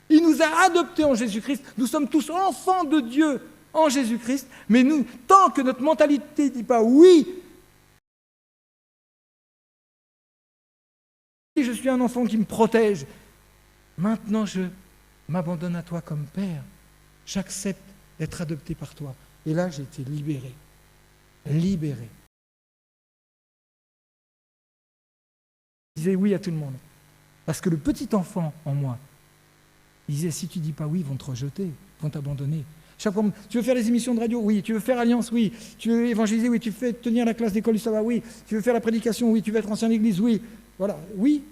Speaker 7: Il nous a adoptés en Jésus-Christ. Nous sommes tous enfants de Dieu en Jésus-Christ. Mais nous, tant que notre mentalité ne dit pas oui, je suis un enfant qui me protège. Maintenant, je m'abandonne à toi comme Père. J'accepte d'être adopté par toi. Et là, j'ai été libéré. Libéré. Je disais oui à tout le monde. Parce que le petit enfant en moi, il disait, si tu ne dis pas oui, ils vont te rejeter, ils vont t'abandonner. Chaque fois, tu veux faire les émissions de radio? Oui. Tu veux faire Alliance? Oui. Tu veux évangéliser? Oui. Tu veux tenir la classe d'école du sabbat? Oui. Tu veux faire la prédication? Oui. Tu veux être ancien d'église? Oui. Voilà. Oui.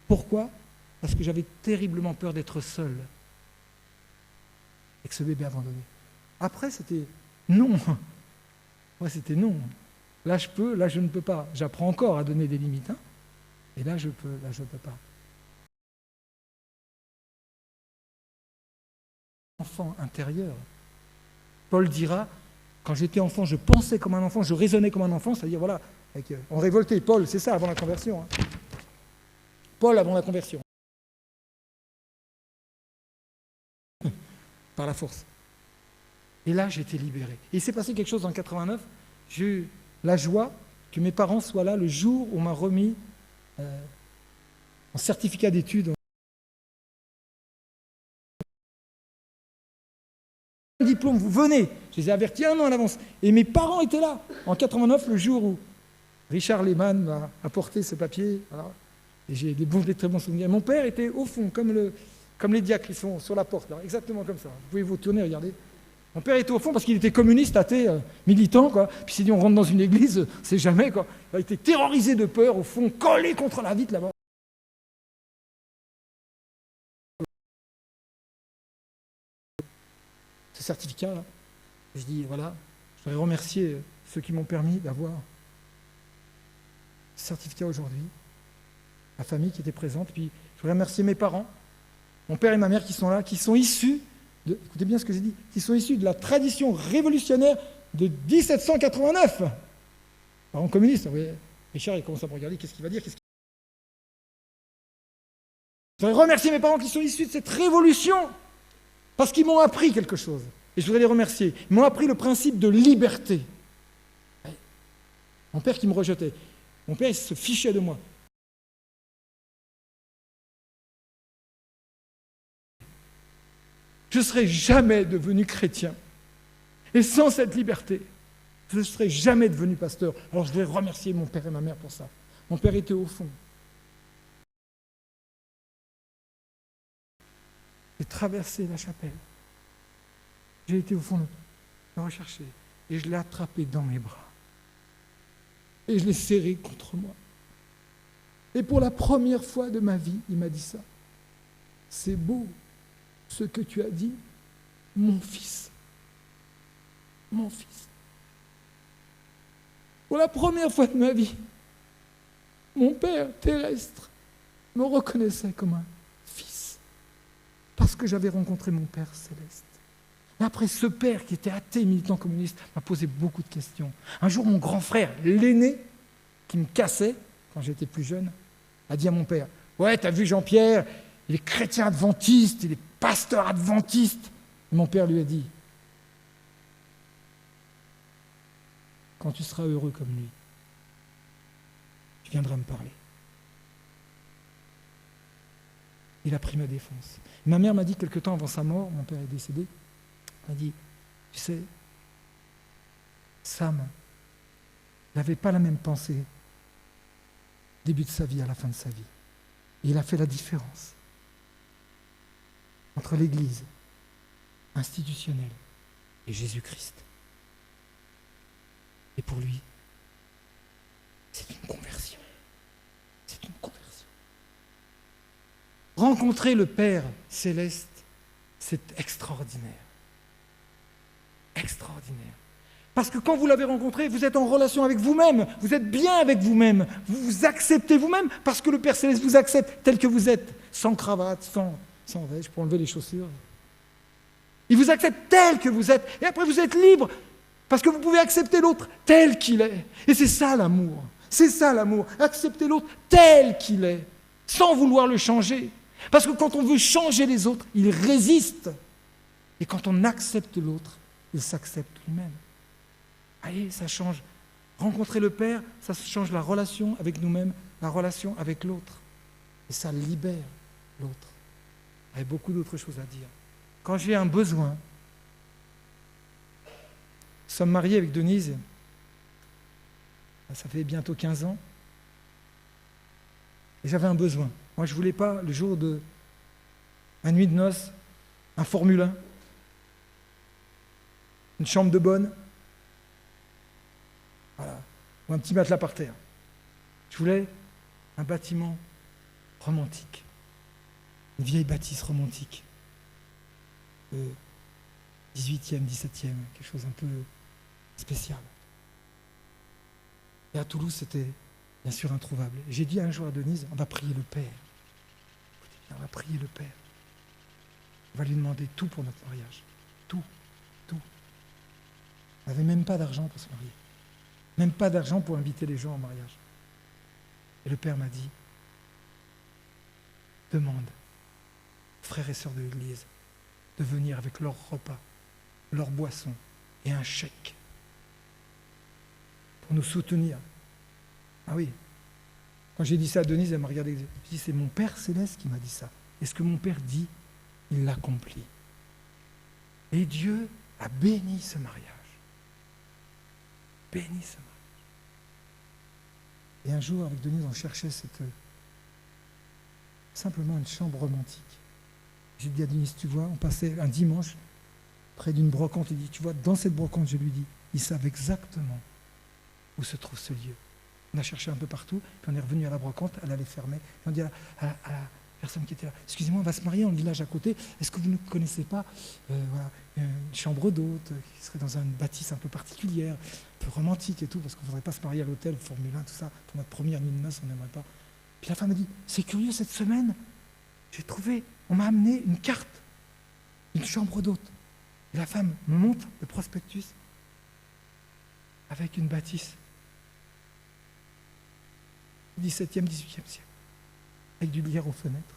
Speaker 7: Pourquoi? Parce que j'avais terriblement peur d'être seul avec ce bébé abandonné. Après, c'était non. Ouais, c'était non. Là, je peux, là, je ne peux pas. J'apprends encore à donner des limites. Hein. Et là, je peux, là, je ne peux pas. Enfant intérieur. Paul dira, quand j'étais enfant, je pensais comme un enfant, je raisonnais comme un enfant, c'est-à-dire, voilà, on révoltait. Paul, c'est ça, avant la conversion. Hein. Paul, avant la conversion. Par la force. Et là, j'ai été libéré. Et il s'est passé quelque chose en 89. J'ai eu la joie que mes parents soient là le jour où on m'a remis en certificat d'études. Diplôme, vous venez. Je les ai avertis un an à l'avance. Et mes parents étaient là, en 89, le jour où Richard Lehmann m'a apporté ce papier. Voilà. Et j'ai des très bons souvenirs. Mon père était au fond, comme les diacres, ils sont sur la porte, là, exactement comme ça. Vous pouvez vous tourner, regardez. Mon père était au fond parce qu'il était communiste, athée, militant, quoi. Puis il s'est dit, on rentre dans une église, c'est jamais, quoi. Il a été terrorisé de peur, au fond, collé contre la vitre, là-bas. Ce certificat-là, je dis, voilà, je voudrais remercier ceux qui m'ont permis d'avoir ce certificat aujourd'hui, la famille qui était présente, puis je voudrais remercier mes parents, mon père et ma mère qui sont là, qui sont issus, écoutez bien ce que j'ai dit, qui sont issus de la tradition révolutionnaire de 1789. Parents communistes, vous voyez, Richard, il commence à me regarder, qu'est-ce qu'il va dire, Je voudrais remercier mes parents qui sont issus de cette révolution, parce qu'ils m'ont appris quelque chose. Et je voudrais les remercier. Ils m'ont appris le principe de liberté. Mon père qui me rejetait. Mon père, il se fichait de moi. Je ne serais jamais devenu chrétien. Et sans cette liberté, je ne serais jamais devenu pasteur. Alors je voudrais remercier mon père et ma mère pour ça. Mon père était au fond. J'ai traversé la chapelle. J'ai été au fond, le rechercher. Et je l'ai attrapé dans mes bras. Et je l'ai serré contre moi. Et pour la première fois de ma vie, il m'a dit ça. C'est beau ce que tu as dit, mon fils. Mon fils. Pour la première fois de ma vie, mon père terrestre me reconnaissait comme un fils. Parce que j'avais rencontré mon Père céleste. Et après, ce père qui était athée, militant communiste, m'a posé beaucoup de questions. Un jour, mon grand frère, l'aîné, qui me cassait quand j'étais plus jeune, a dit à mon père, « Ouais, t'as vu Jean-Pierre, il est chrétien adventiste, il est pasteur adventiste. » Et mon père lui a dit, « Quand tu seras heureux comme lui, tu viendras me parler. » Il a pris ma défense. Ma mère m'a dit quelque temps avant sa mort, mon père est décédé, elle m'a dit, tu sais, Sam n'avait pas la même pensée au début de sa vie à la fin de sa vie. Et il a fait la différence entre l'Église institutionnelle et Jésus-Christ. Et pour lui, c'est une conversion. C'est une conversion. Rencontrer le Père céleste, c'est extraordinaire. Extraordinaire. Parce que quand vous l'avez rencontré, vous êtes en relation avec vous-même, vous êtes bien avec vous-même, vous vous acceptez vous-même parce que le Père céleste vous accepte tel que vous êtes, sans cravate, sans veste, pour enlever les chaussures. Il vous accepte tel que vous êtes, et après vous êtes libre, parce que vous pouvez accepter l'autre tel qu'il est. Et c'est ça l'amour, accepter l'autre tel qu'il est, sans vouloir le changer. Parce que quand on veut changer les autres, il résiste. Et quand on accepte l'autre, il s'accepte lui-même. Allez, ça change. Rencontrer le Père, ça change la relation avec nous-mêmes, la relation avec l'autre. Et ça libère l'autre. Il y a beaucoup d'autres choses à dire. Quand j'ai un besoin, nous sommes mariés avec Denise, ça fait bientôt 15 ans, et j'avais un besoin. Moi, je ne voulais pas, le jour de ma nuit de noces, un Formule 1, une chambre de bonne, voilà, ou un petit matelas par terre. Je voulais un bâtiment romantique, une vieille bâtisse romantique, 18e, 17e, quelque chose un peu spécial. Et à Toulouse, c'était bien sûr introuvable. Et j'ai dit un jour à Denise, on va prier le Père. On va prier le Père. On va lui demander tout pour notre mariage. Tout. On n'avait même pas d'argent pour se marier. Même pas d'argent pour inviter les gens au mariage. Et le Père m'a dit, demande aux frères et sœurs de l'Église de venir avec leur repas, leur boisson et un chèque pour nous soutenir. Ah oui, quand j'ai dit ça à Denise, elle m'a regardé. J'ai dit, c'est mon Père céleste qui m'a dit ça. Et ce que mon Père dit, il l'accomplit. Et Dieu a béni ce mariage. Béni ce mariage. Et un jour, avec Denise, on cherchait simplement une chambre romantique. J'ai dit à Denise, tu vois, on passait un dimanche près d'une brocante. Il dit, tu vois, dans cette brocante, je lui dis, ils savent exactement où se trouve ce lieu. On a cherché un peu partout, puis on est revenu à la brocante, elle allait fermer. Puis on dit à la personne qui était là, excusez-moi, on va se marier dans le village à côté, est-ce que vous ne connaissez pas voilà, une chambre d'hôte qui serait dans une bâtisse un peu particulière, un peu romantique et tout, parce qu'on ne voudrait pas se marier à l'hôtel, Formule 1, tout ça, pour notre première nuit de noces, on n'aimerait pas. Puis la femme m'a dit, c'est curieux, cette semaine, j'ai trouvé, on m'a amené une carte, une chambre d'hôte. Et la femme me montre le prospectus avec une bâtisse. 17e, 18e siècle, avec du lierre aux fenêtres.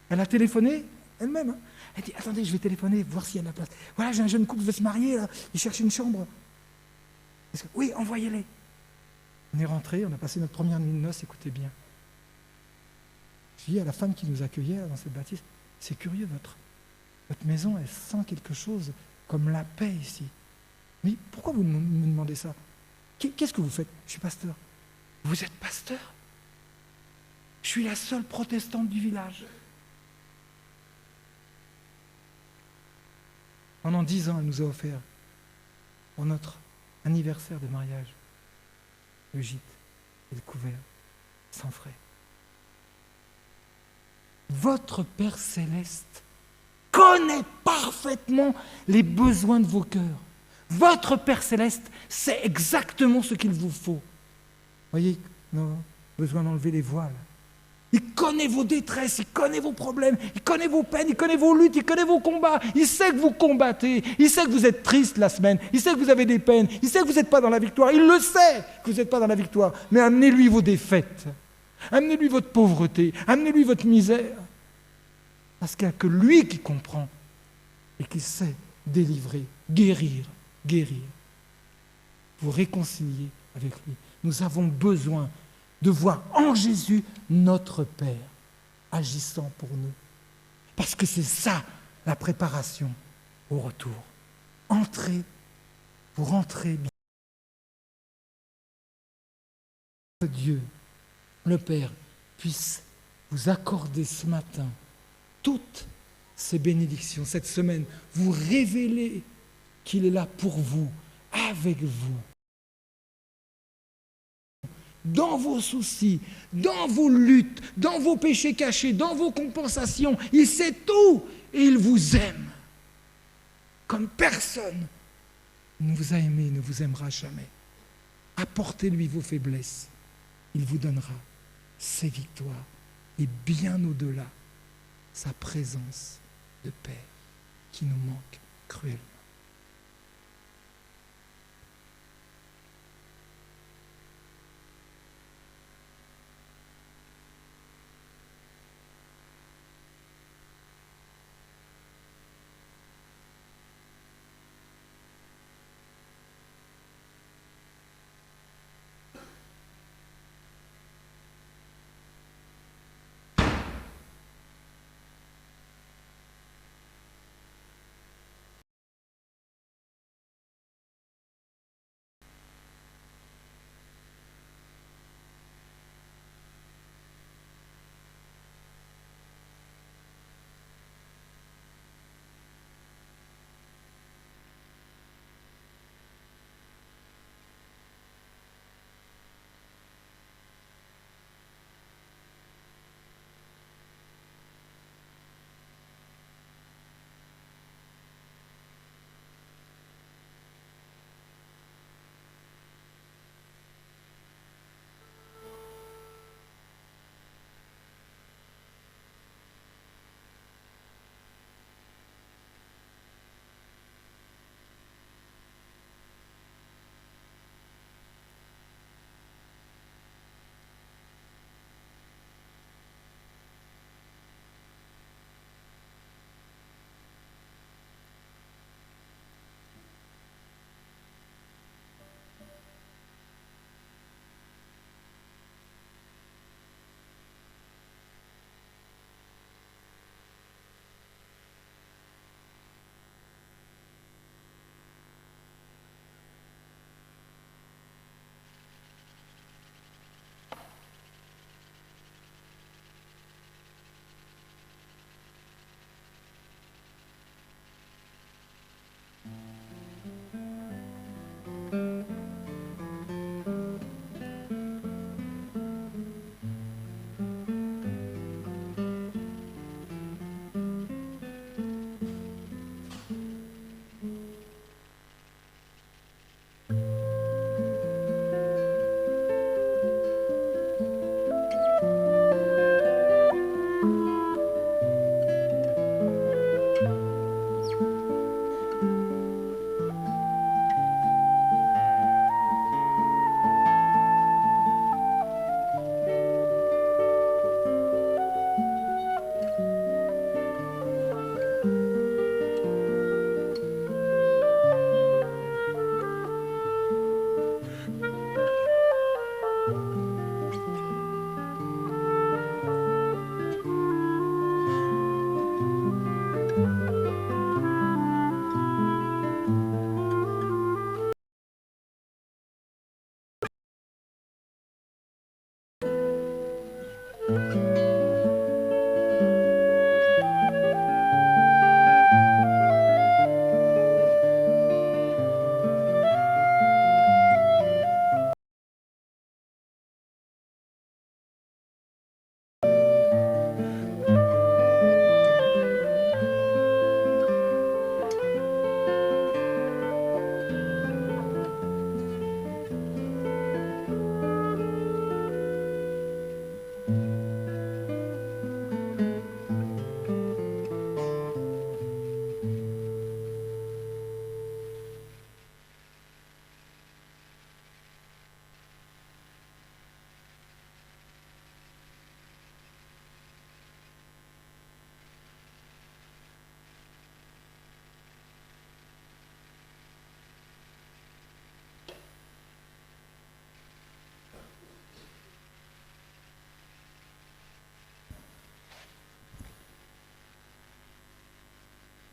Speaker 7: Elle a téléphoné elle-même. Hein. Elle dit, attendez, je vais téléphoner, voir s'il y a de la place. Voilà, j'ai un jeune couple qui veut se marier, là. Il cherche une chambre. Oui, envoyez-les. On est rentrés, on a passé notre première nuit de noces, écoutez bien. Je dis à la femme qui nous accueillait là, dans cette bâtisse, c'est curieux, votre maison, elle sent quelque chose comme la paix ici. Mais pourquoi vous me demandez ça? Qu'est-ce que vous faites? Je suis pasteur. Vous êtes pasteur? Je suis la seule protestante du village. Pendant 10 ans, elle nous a offert, pour notre anniversaire de mariage, le gîte et le couvert, sans frais. Votre Père céleste connaît parfaitement les besoins de vos cœurs. Votre Père céleste sait exactement ce qu'il vous faut. Voyez, nos besoin d'enlever les voiles. Il connaît vos détresses, il connaît vos problèmes, il connaît vos peines, il connaît vos luttes, il connaît vos combats. Il sait que vous combattez, il sait que vous êtes triste la semaine, il sait que vous avez des peines, il sait que vous n'êtes pas dans la victoire, il le sait que vous n'êtes pas dans la victoire. Mais amenez-lui vos défaites, amenez-lui votre pauvreté, amenez-lui votre misère. Parce qu'il n'y a que lui qui comprend et qui sait délivrer, guérir. Vous réconcilier avec lui. Nous avons besoin de voir en Jésus notre Père agissant pour nous. Parce que c'est ça la préparation au retour. Entrez, pour entrer bien. Que Dieu, le Père, puisse vous accorder ce matin toutes ces bénédictions, cette semaine, vous révéler qu'il est là pour vous, avec vous. Dans vos soucis, dans vos luttes, dans vos péchés cachés, dans vos compensations, il sait tout et il vous aime. Comme personne ne vous a aimé, ne vous aimera jamais. Apportez-lui vos faiblesses, il vous donnera ses victoires et bien au-delà, sa présence de paix qui nous manque cruellement.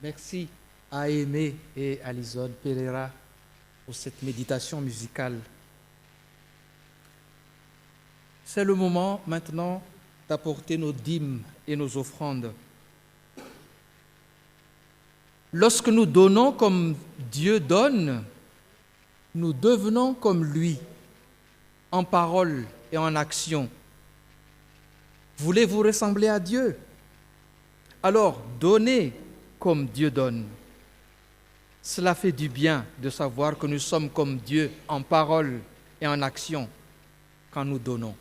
Speaker 2: Merci à Aimé et à Lison Pereira pour cette méditation musicale. C'est le moment maintenant d'apporter nos dîmes et nos offrandes. Lorsque nous donnons comme Dieu donne, nous devenons comme lui, en parole et en action. Voulez-vous ressembler à Dieu? Alors, donnez comme Dieu donne. Cela fait du bien de savoir que nous sommes comme Dieu en parole et en action quand nous donnons.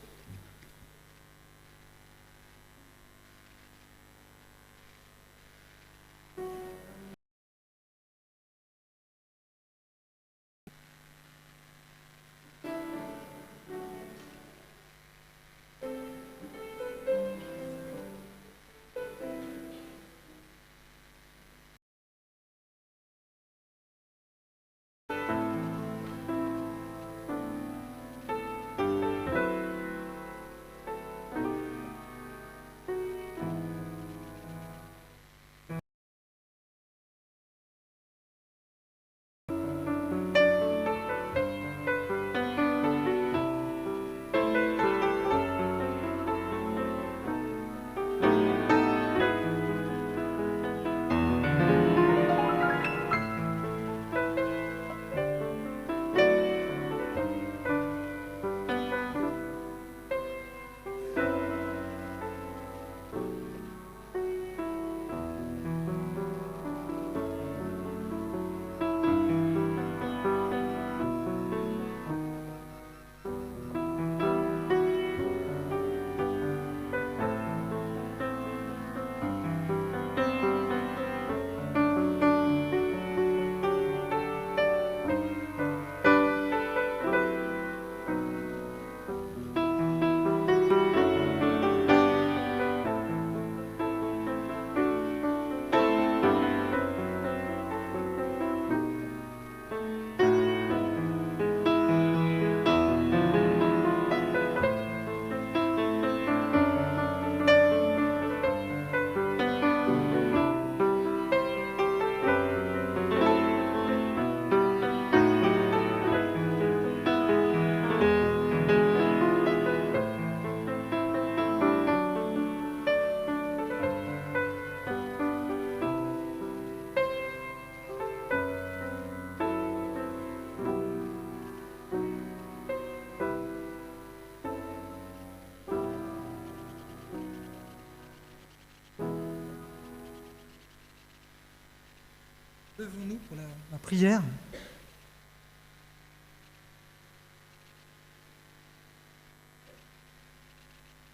Speaker 7: Levons-nous pour la prière.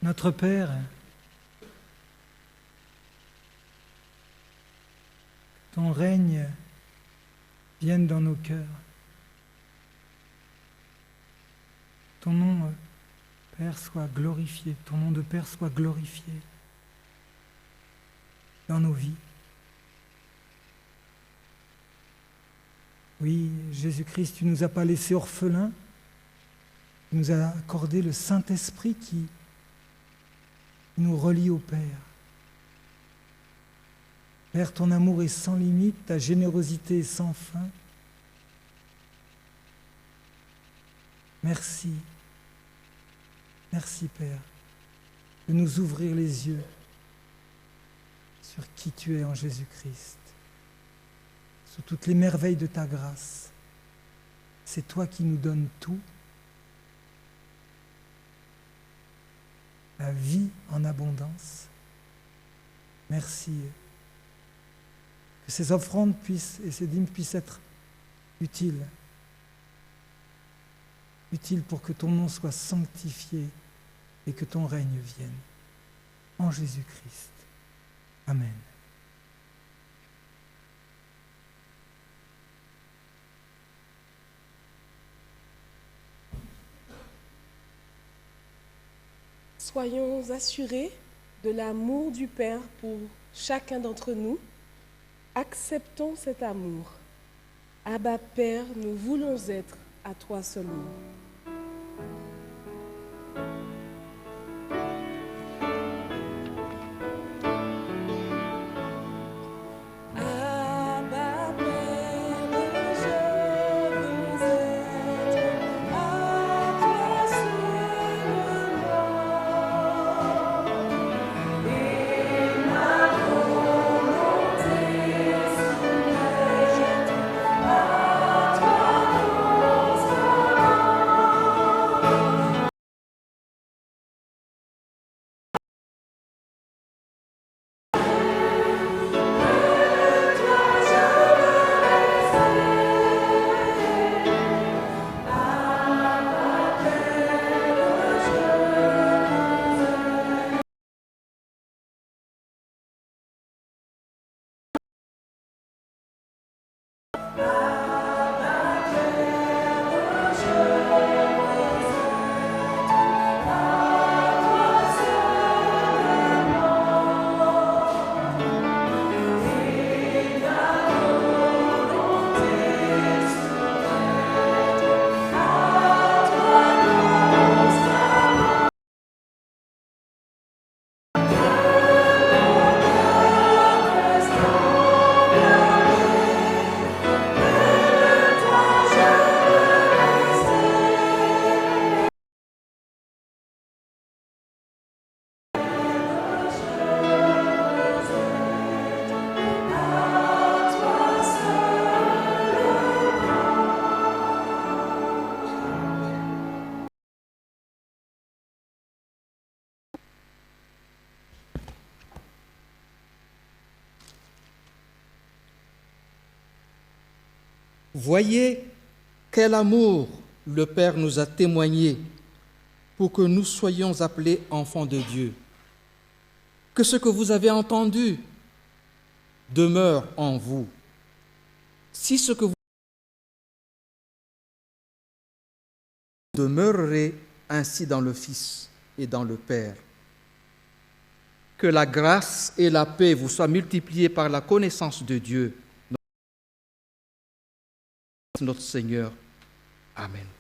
Speaker 7: Notre Père, que ton règne vienne dans nos cœurs. Ton nom, Père, soit glorifié. Ton nom de Père soit glorifié dans nos vies. Oui, Jésus-Christ, tu ne nous as pas laissés orphelins. Tu nous as accordé le Saint-Esprit qui nous relie au Père. Père, ton amour est sans limite, ta générosité est sans fin. Merci. Merci, Père, de nous ouvrir les yeux sur qui tu es en Jésus-Christ. Sur toutes les merveilles de ta grâce. C'est toi qui nous donnes tout. La vie en abondance. Merci. Que ces offrandes puissent et ces dîmes puissent être utiles. Utiles pour que ton nom soit sanctifié et que ton règne vienne. En Jésus-Christ. Amen.
Speaker 1: Soyons assurés de l'amour du Père pour chacun d'entre nous. Acceptons cet amour. Abba Père, nous voulons être à toi seulement.
Speaker 2: Voyez quel amour le Père nous a témoigné pour que nous soyons appelés enfants de Dieu. Que ce que vous avez entendu demeure en vous. Si ce que vous demeurerez ainsi dans le Fils et dans le Père. Que la grâce et la paix vous soient multipliées par la connaissance de Dieu, notre Seigneur. Amen.